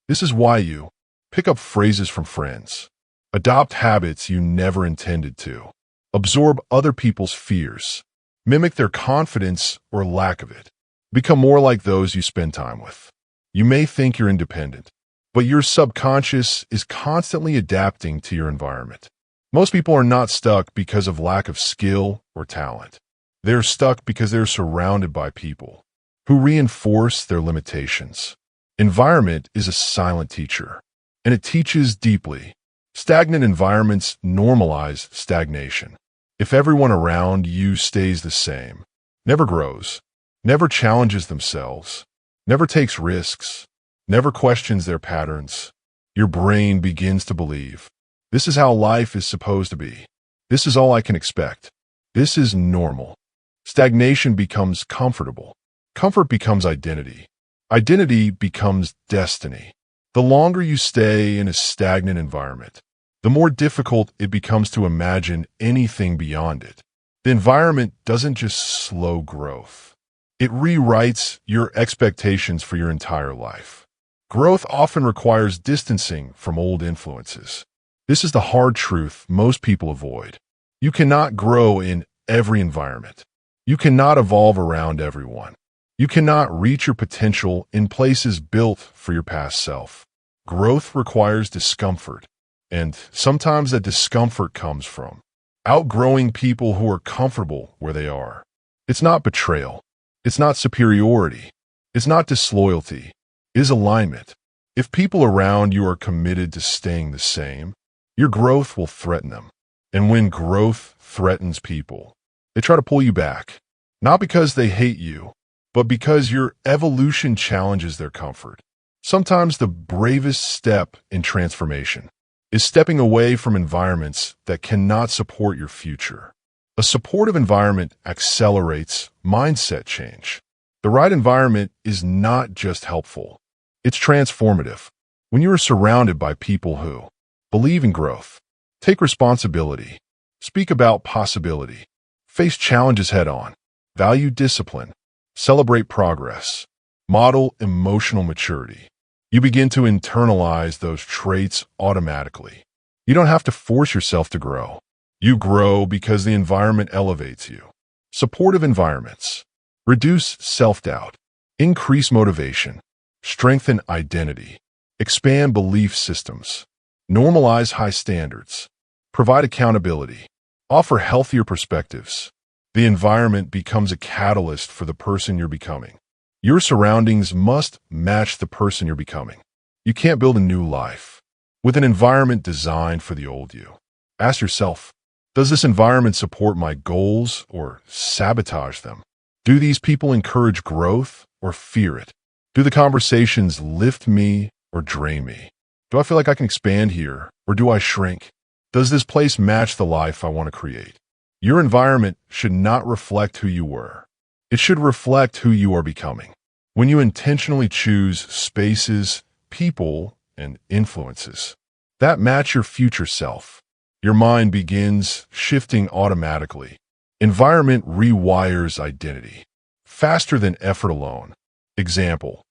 This is why you pick up phrases from friends, adopt habits you never intended to, absorb other people's fears, mimic their confidence or lack of it, become more like those you spend time with. You may think you're independent, but your subconscious is constantly adapting to your environment. Most people are not stuck because of lack of skill or talent. They're stuck because they're surrounded by people who reinforce their limitations. Environment is a silent teacher, and it teaches deeply. Stagnant environments normalize stagnation. If everyone around you stays the same, never grows, never challenges themselves, never takes risks, never questions their patterns, your brain begins to believe, this is how life is supposed to be. This is all I can expect. This is normal. Stagnation becomes comfortable. Comfort becomes identity. Identity becomes destiny. The longer you stay in a stagnant environment, the more difficult it becomes to imagine anything beyond it. The environment doesn't just slow growth. It rewrites your expectations for your entire life. Growth often requires distancing from old influences. This is the hard truth most people avoid. You cannot grow in every environment. You cannot evolve around everyone. You cannot reach your potential in places built for your past self. Growth requires discomfort, and sometimes that discomfort comes from outgrowing people who are comfortable where they are. It's not betrayal. It's not superiority. It's not disloyalty. It is alignment. If people around you are committed to staying the same, your growth will threaten them. And when growth threatens people, they try to pull you back, not because they hate you, but because your evolution challenges their comfort. Sometimes the bravest step in transformation is stepping away from environments that cannot support your future. A supportive environment accelerates mindset change. The right environment is not just helpful, it's transformative. When you are surrounded by people who believe in growth, take responsibility, speak about possibility, face challenges head-on, value discipline, celebrate progress, model emotional maturity, you begin to internalize those traits automatically. You don't have to force yourself to grow. You grow because the environment elevates you. Supportive environments reduce self-doubt, increase motivation, strengthen identity, expand belief systems, normalize high standards, provide accountability, Offer healthier perspectives. The environment becomes a catalyst for the person you're becoming. Your surroundings must match the person you're becoming. You can't build a new life with an environment designed for the old you. Ask yourself, does this environment support my goals or sabotage them? Do these people encourage growth or fear it? Do the conversations lift me or drain me? Do I feel like I can expand here or do I shrink? Does this place match the life I want to create? Your environment should not reflect who you were. It should reflect who you are becoming. When you intentionally choose spaces, people, and influences that match your future self, your mind begins shifting automatically. Environment rewires identity faster than effort alone. Example,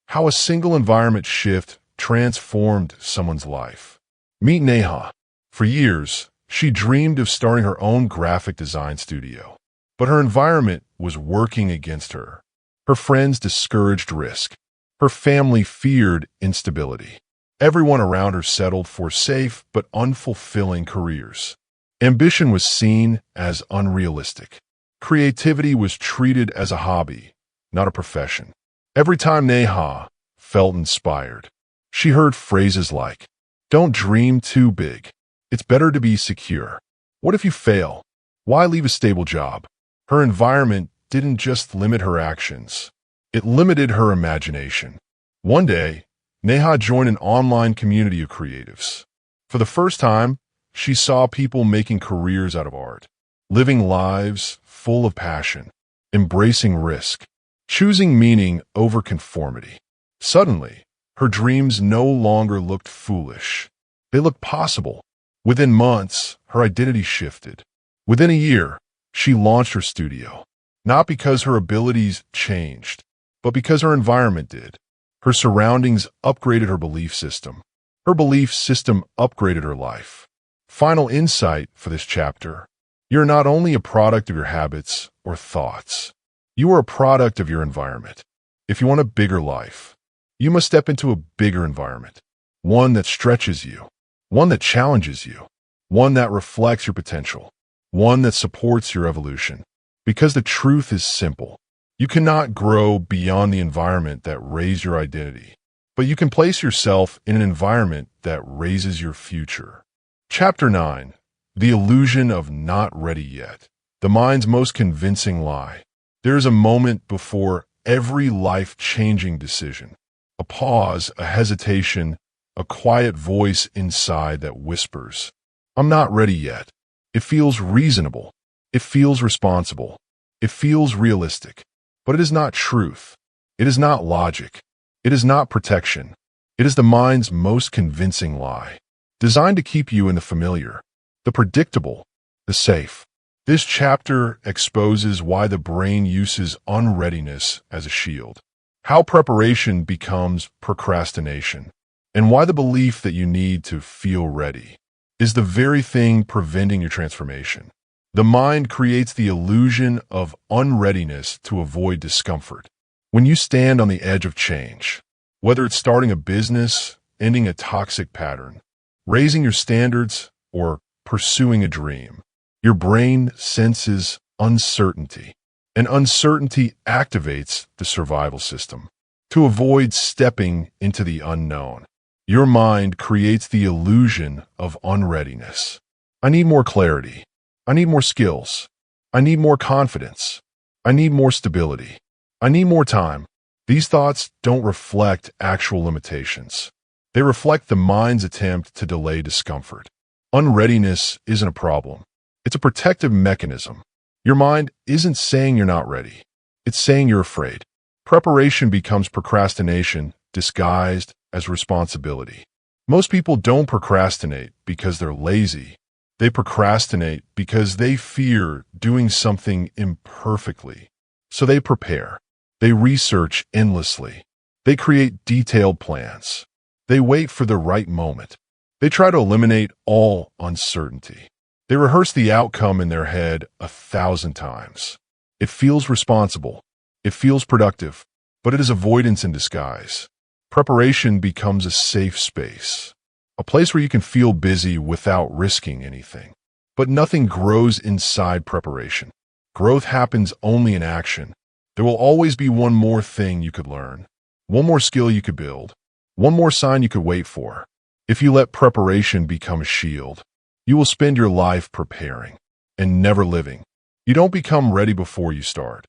how a single environment shift transformed someone's life. Meet Neha. For years, she dreamed of starting her own graphic design studio, but her environment was working against her. Her friends discouraged risk. Her family feared instability. Everyone around her settled for safe but unfulfilling careers. Ambition was seen as unrealistic. Creativity was treated as a hobby, not a profession. Every time Neha felt inspired, she heard phrases like, "Don't dream too big. It's better to be secure. What if you fail? Why leave a stable job?" Her environment didn't just limit her actions. It limited her imagination. One day, Neha joined an online community of creatives. For the first time, she saw people making careers out of art, living lives full of passion, embracing risk, choosing meaning over conformity. Suddenly, her dreams no longer looked foolish. They looked possible. Within months, her identity shifted. Within a year, she launched her studio, not because her abilities changed, but because her environment did. Her surroundings upgraded her belief system. Her belief system upgraded her life. Final insight for this chapter: you're not only a product of your habits or thoughts, you are a product of your environment. If you want a bigger life, you must step into a bigger environment, one that stretches you, one that challenges you, one that reflects your potential, one that supports your evolution. Because the truth is simple. You cannot grow beyond the environment that raised your identity, but you can place yourself in an environment that raises your future. Chapter 9. The Illusion of Not Ready Yet. The mind's most convincing lie. There is a moment before every life-changing decision. A pause, a hesitation, a quiet voice inside that whispers, "I'm not ready yet." It feels reasonable. It feels responsible. It feels realistic. But it is not truth. It is not logic. It is not protection. It is the mind's most convincing lie, designed to keep you in the familiar, the predictable, the safe. This chapter exposes why the brain uses unreadiness as a shield, how preparation becomes procrastination, and why the belief that you need to feel ready is the very thing preventing your transformation. The mind creates the illusion of unreadiness to avoid discomfort. When you stand on the edge of change, whether it's starting a business, ending a toxic pattern, raising your standards, or pursuing a dream, your brain senses uncertainty, and uncertainty activates the survival system. To avoid stepping into the unknown, your mind creates the illusion of unreadiness. I need more clarity. I need more skills. I need more confidence. I need more stability. I need more time. These thoughts don't reflect actual limitations. They reflect the mind's attempt to delay discomfort. Unreadiness isn't a problem. It's a protective mechanism. Your mind isn't saying you're not ready. It's saying you're afraid. Preparation becomes procrastination disguised as responsibility. Most people don't procrastinate because they're lazy. They procrastinate because they fear doing something imperfectly. So they prepare. They research endlessly. They create detailed plans. They wait for the right moment. They try to eliminate all uncertainty. They rehearse the outcome in their head 1,000 times. It feels responsible. It feels productive, but it is avoidance in disguise. Preparation becomes a safe space, a place where you can feel busy without risking anything. But nothing grows inside preparation. Growth happens only in action. There will always be one more thing you could learn, one more skill you could build, one more sign you could wait for. If you let preparation become a shield, you will spend your life preparing and never living. You don't become ready before you start.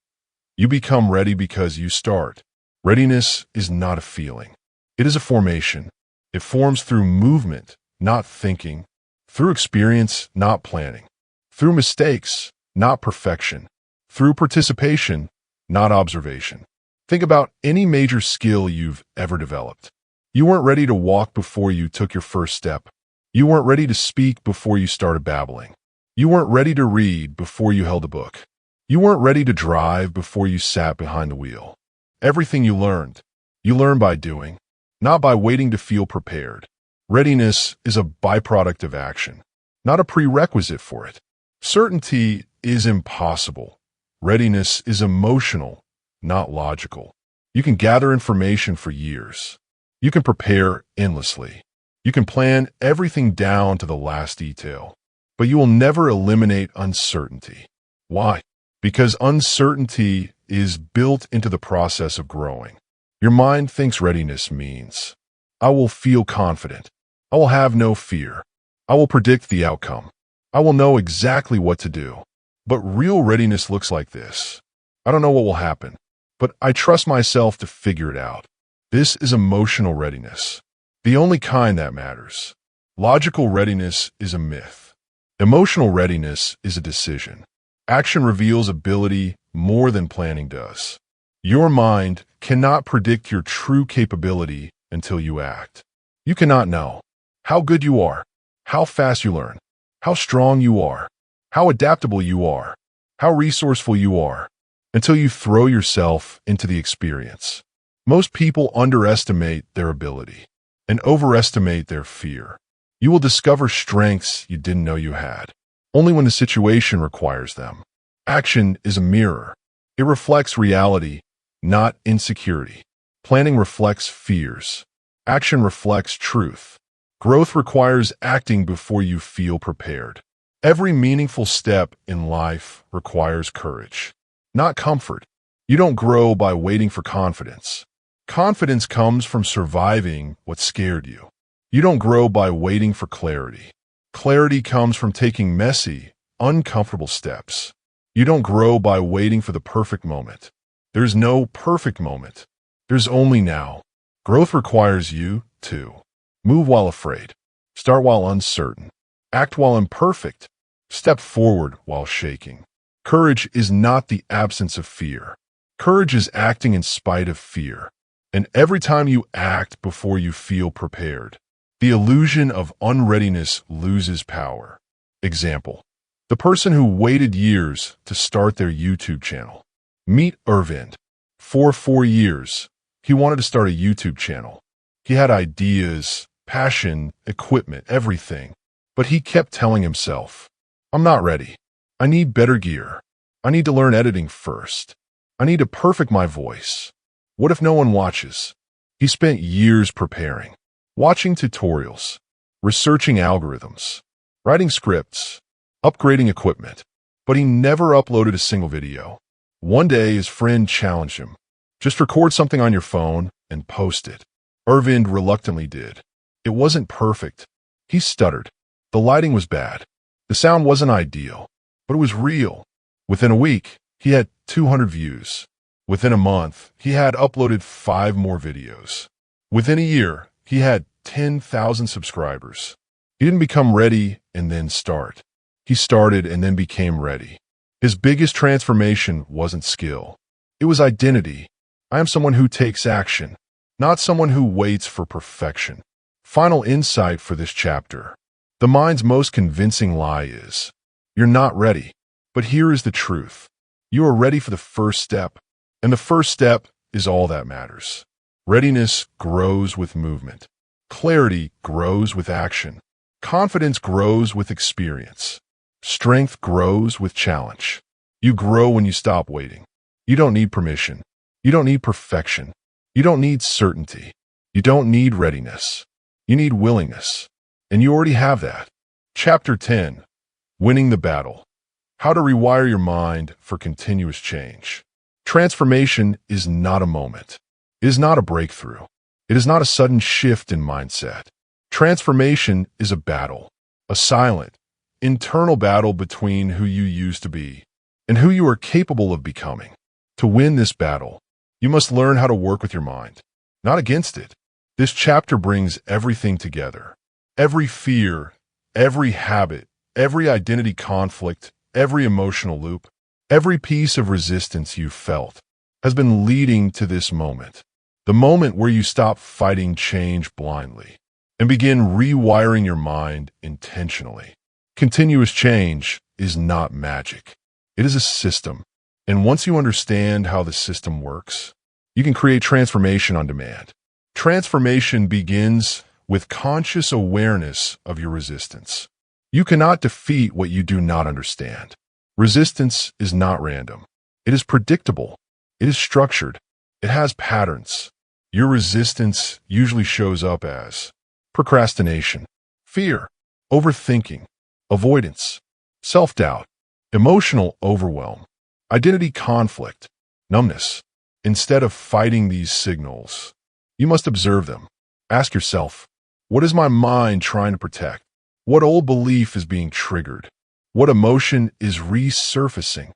You become ready because you start. Readiness is not a feeling. It is a formation. It forms through movement, not thinking, through experience, not planning, through mistakes, not perfection, through participation, not observation. Think about any major skill you've ever developed. You weren't ready to walk before you took your first step. You weren't ready to speak before you started babbling. You weren't ready to read before you held a book. You weren't ready to drive before you sat behind the wheel. Everything you learn by doing, not by waiting to feel prepared. Readiness is a byproduct of action, not a prerequisite for it. Certainty is impossible. Readiness is emotional, not logical. You can gather information for years. You can prepare endlessly. You can plan everything down to the last detail. But you will never eliminate uncertainty. Why? Because uncertainty is built into the process of growing. Your mind thinks readiness means, I will feel confident. I will have no fear. I will predict the outcome. I will know exactly what to do. But real readiness looks like this. I don't know what will happen, but I trust myself to figure it out. This is emotional readiness, the only kind that matters. Logical readiness is a myth. Emotional readiness is a decision. Action reveals ability more than planning does. Your mind cannot predict your true capability until you act. You cannot know how good you are, how fast you learn, how strong you are, how adaptable you are, how resourceful you are, until you throw yourself into the experience. Most people underestimate their ability and overestimate their fear. You will discover strengths you didn't know you had, only when the situation requires them. Action is a mirror. It reflects reality, not insecurity. Planning reflects fears. Action reflects truth. Growth requires acting before you feel prepared. Every meaningful step in life requires courage, not comfort. You don't grow by waiting for confidence. Confidence comes from surviving what scared you. You don't grow by waiting for clarity. Clarity comes from taking messy, uncomfortable steps. You don't grow by waiting for the perfect moment. There's no perfect moment. There's only now. Growth requires you to move while afraid, start while uncertain, act while imperfect, step forward while shaking. Courage is not the absence of fear. Courage is acting in spite of fear. And every time you act before you feel prepared, the illusion of unreadiness loses power. Example: the person who waited years to start their YouTube channel. Meet Irvind. For 4 years, he wanted to start a YouTube channel. He had ideas, passion, equipment, everything. But he kept telling himself, I'm not ready. I need better gear. I need to learn editing first. I need to perfect my voice. What if no one watches? He spent years preparing, watching tutorials, researching algorithms, writing scripts, upgrading equipment, but he never uploaded a single video. One day, his friend challenged him, just record something on your phone and post it. Irvind reluctantly did. It wasn't perfect. He stuttered. The lighting was bad. The sound wasn't ideal, but it was real. Within a week, he had 200 views. Within a month, he had uploaded 5 more videos. Within a year, he had 10,000 subscribers. He didn't become ready and then start. He started and then became ready. His biggest transformation wasn't skill. It was identity. I am someone who takes action, not someone who waits for perfection. Final insight for this chapter. The mind's most convincing lie is, you're not ready. But here is the truth. You are ready for the first step. And the first step is all that matters. Readiness grows with movement. Clarity grows with action. Confidence grows with experience. Strength grows with challenge. You grow when you stop waiting. You don't need permission. You don't need perfection. You don't need certainty. You don't need readiness. You need willingness. And you already have that. Chapter 10. Winning the battle. How to rewire your mind for continuous change. Transformation is not a moment. It is not a breakthrough. It is not a sudden shift in mindset. Transformation is a battle, a silent, internal battle between who you used to be and who you are capable of becoming. To win this battle, you must learn how to work with your mind, not against it. This chapter brings everything together. Every fear, every habit, every identity conflict, every emotional loop, every piece of resistance you felt has been leading to this moment. The moment where you stop fighting change blindly and begin rewiring your mind intentionally. Continuous change is not magic. It is a system. And once you understand how the system works, you can create transformation on demand. Transformation begins with conscious awareness of your resistance. You cannot defeat what you do not understand. Resistance is not random. It is predictable. It is structured. It has patterns. Your resistance usually shows up as procrastination, fear, overthinking, avoidance, self-doubt, emotional overwhelm, identity conflict, numbness. Instead of fighting these signals, you must observe them. Ask yourself, what is my mind trying to protect? What old belief is being triggered? What emotion is resurfacing?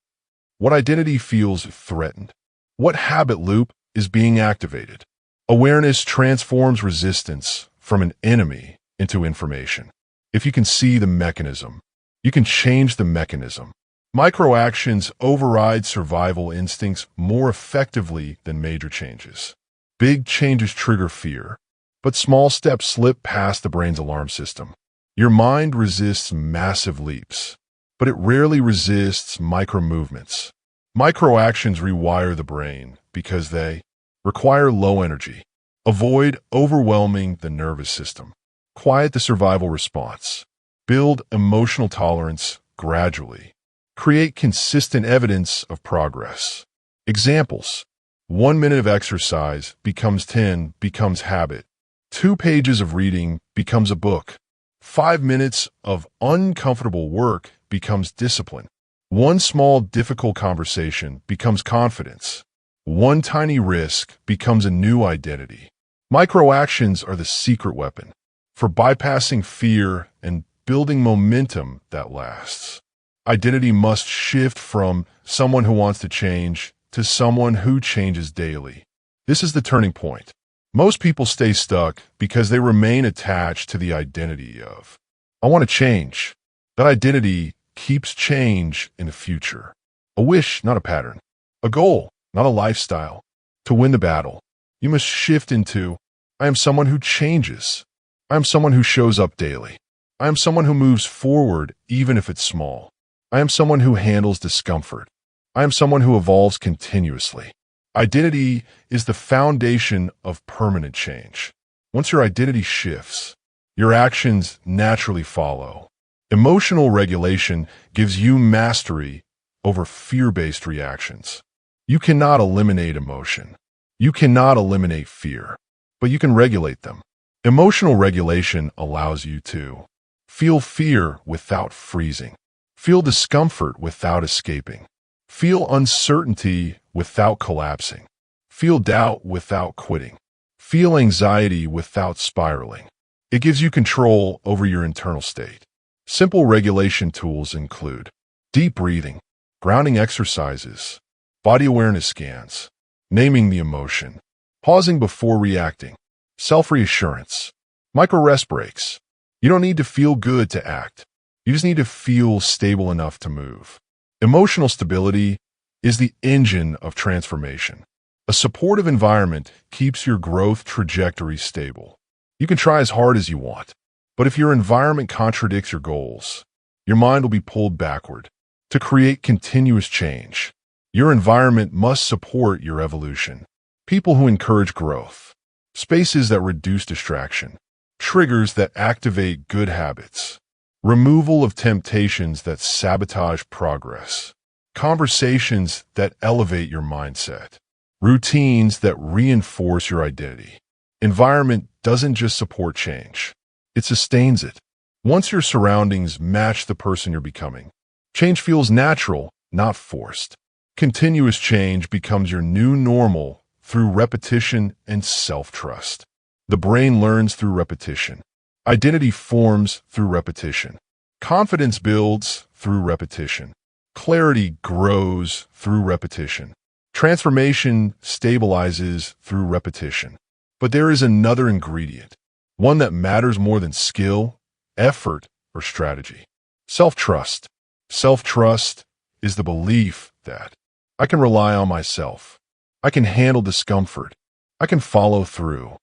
What identity feels threatened? What habit loop is being activated? Awareness transforms resistance from an enemy into information. If you can see the mechanism, you can change the mechanism. Micro-actions override survival instincts more effectively than major changes. Big changes trigger fear, but small steps slip past the brain's alarm system. Your mind resists massive leaps, but it rarely resists micro-movements. Micro-actions rewire the brain because they require low energy. Avoid overwhelming the nervous system. Quiet the survival response. Build emotional tolerance gradually. Create consistent evidence of progress. Examples. 1 minute of exercise becomes 10, becomes habit. 2 pages of reading becomes a book. 5 minutes of uncomfortable work becomes discipline. 1 small difficult conversation becomes confidence. 1 tiny risk becomes a new identity. Micro-actions are the secret weapon for bypassing fear and building momentum that lasts. Identity must shift from someone who wants to change to someone who changes daily. This is the turning point. Most people stay stuck because they remain attached to the identity of, I want to change. That identity keeps change in the future. A wish, not a pattern. A goal, not a lifestyle. To win the battle, you must shift into, I am someone who changes. I am someone who shows up daily. I am someone who moves forward even if it's small. I am someone who handles discomfort. I am someone who evolves continuously. Identity is the foundation of permanent change. Once your identity shifts, your actions naturally follow. Emotional regulation gives you mastery over fear-based reactions. You cannot eliminate emotion. You cannot eliminate fear, but you can regulate them. Emotional regulation allows you to feel fear without freezing, feel discomfort without escaping, feel uncertainty without collapsing, feel doubt without quitting, feel anxiety without spiraling. It gives you control over your internal state. Simple regulation tools include deep breathing, grounding exercises, body awareness scans, naming the emotion, pausing before reacting, self-reassurance, micro-rest breaks. You don't need to feel good to act. You just need to feel stable enough to move. Emotional stability is the engine of transformation. A supportive environment keeps your growth trajectory stable. You can try as hard as you want, but if your environment contradicts your goals, your mind will be pulled backward. To create continuous change, your environment must support your evolution. People who encourage growth, spaces that reduce distraction, triggers that activate good habits, removal of temptations that sabotage progress, conversations that elevate your mindset, routines that reinforce your identity. Environment doesn't just support change, it sustains it. Once your surroundings match the person you're becoming, change feels natural, not forced. Continuous change becomes your new normal through repetition and self-trust. The brain learns through repetition. Identity forms through repetition. Confidence builds through repetition. Clarity grows through repetition. Transformation stabilizes through repetition. But there is another ingredient, one that matters more than skill, effort, or strategy. Self-trust. Self-trust is the belief that I can rely on myself. I can handle discomfort. I can follow through.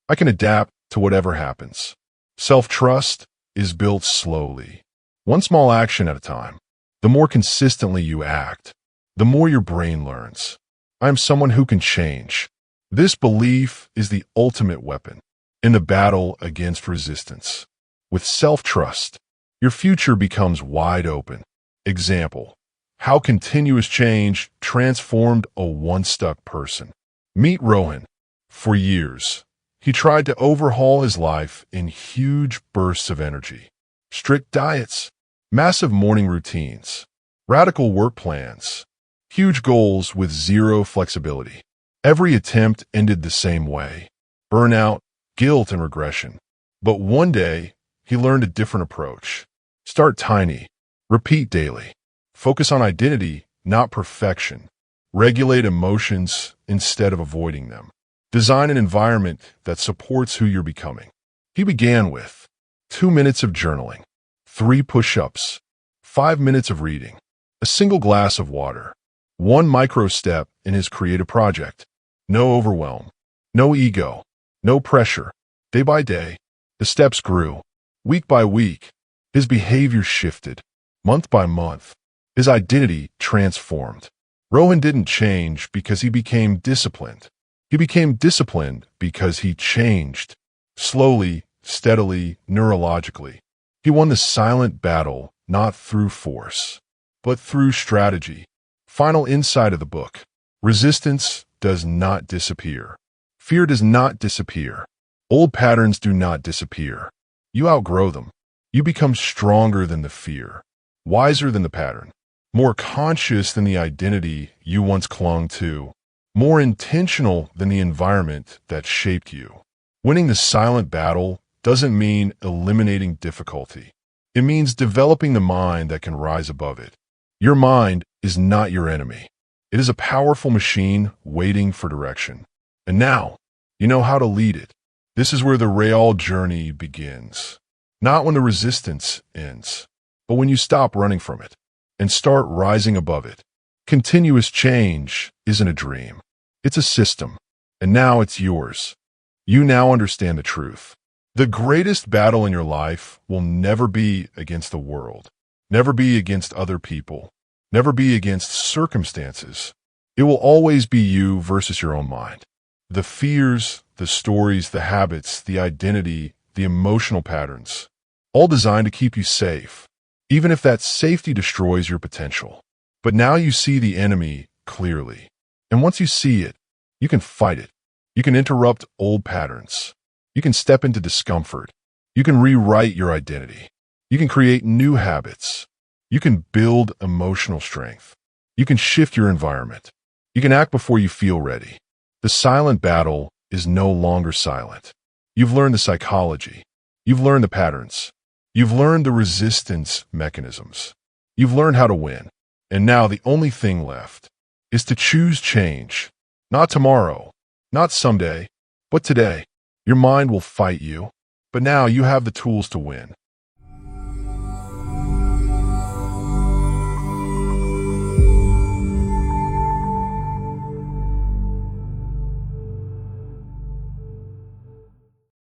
I can adapt to whatever happens. Self-trust is built slowly, one small action at a time. The more consistently you act, the more your brain learns. I am someone who can change. This belief is the ultimate weapon in the battle against resistance. With self-trust, your future becomes wide open. Example: how continuous change transformed a once stuck person. Meet Rohan. For years, he tried to overhaul his life in huge bursts of energy. Strict diets, massive morning routines, radical work plans, huge goals with zero flexibility. Every attempt ended the same way: burnout, guilt, and regression. But one day, he learned a different approach. Start tiny. Repeat daily. Focus on identity, not perfection. Regulate emotions instead of avoiding them. Design an environment that supports who you're becoming. He began with 2 minutes of journaling, 3 push-ups, 5 minutes of reading, a single glass of water, 1 micro step in his creative project. No overwhelm, no ego, no pressure. Day by day, the steps grew. Week by week, his behavior shifted. Month by month, his identity transformed. Rohan didn't change because he became disciplined. He became disciplined because he changed. Slowly, steadily, neurologically. He won the silent battle not through force, but through strategy. Final insight of the book: resistance does not disappear. Fear does not disappear. Old patterns do not disappear. You outgrow them. You become stronger than the fear, wiser than the pattern, more conscious than the identity you once clung to, more intentional than the environment that shaped you. Winning the silent battle doesn't mean eliminating difficulty. It means developing the mind that can rise above it. Your mind is not your enemy. It is a powerful machine waiting for direction. And now, you know how to lead it. This is where the real journey begins. Not when the resistance ends, but when you stop running from it and start rising above it. Continuous change isn't a dream. It's a system, and now it's yours. You now understand the truth. The greatest battle in your life will never be against the world, never be against other people, never be against circumstances. It will always be you versus your own mind. The fears, the stories, the habits, the identity, the emotional patterns, all designed to keep you safe, even if that safety destroys your potential. But now you see the enemy clearly. And once you see it, you can fight it. You can interrupt old patterns. You can step into discomfort. You can rewrite your identity. You can create new habits. You can build emotional strength. You can shift your environment. You can act before you feel ready. The silent battle is no longer silent. You've learned the psychology. You've learned the patterns. You've learned the resistance mechanisms. You've learned how to win. And now the only thing left is to choose change. Not tomorrow, not someday, but today. Your mind will fight you, but now you have the tools to win.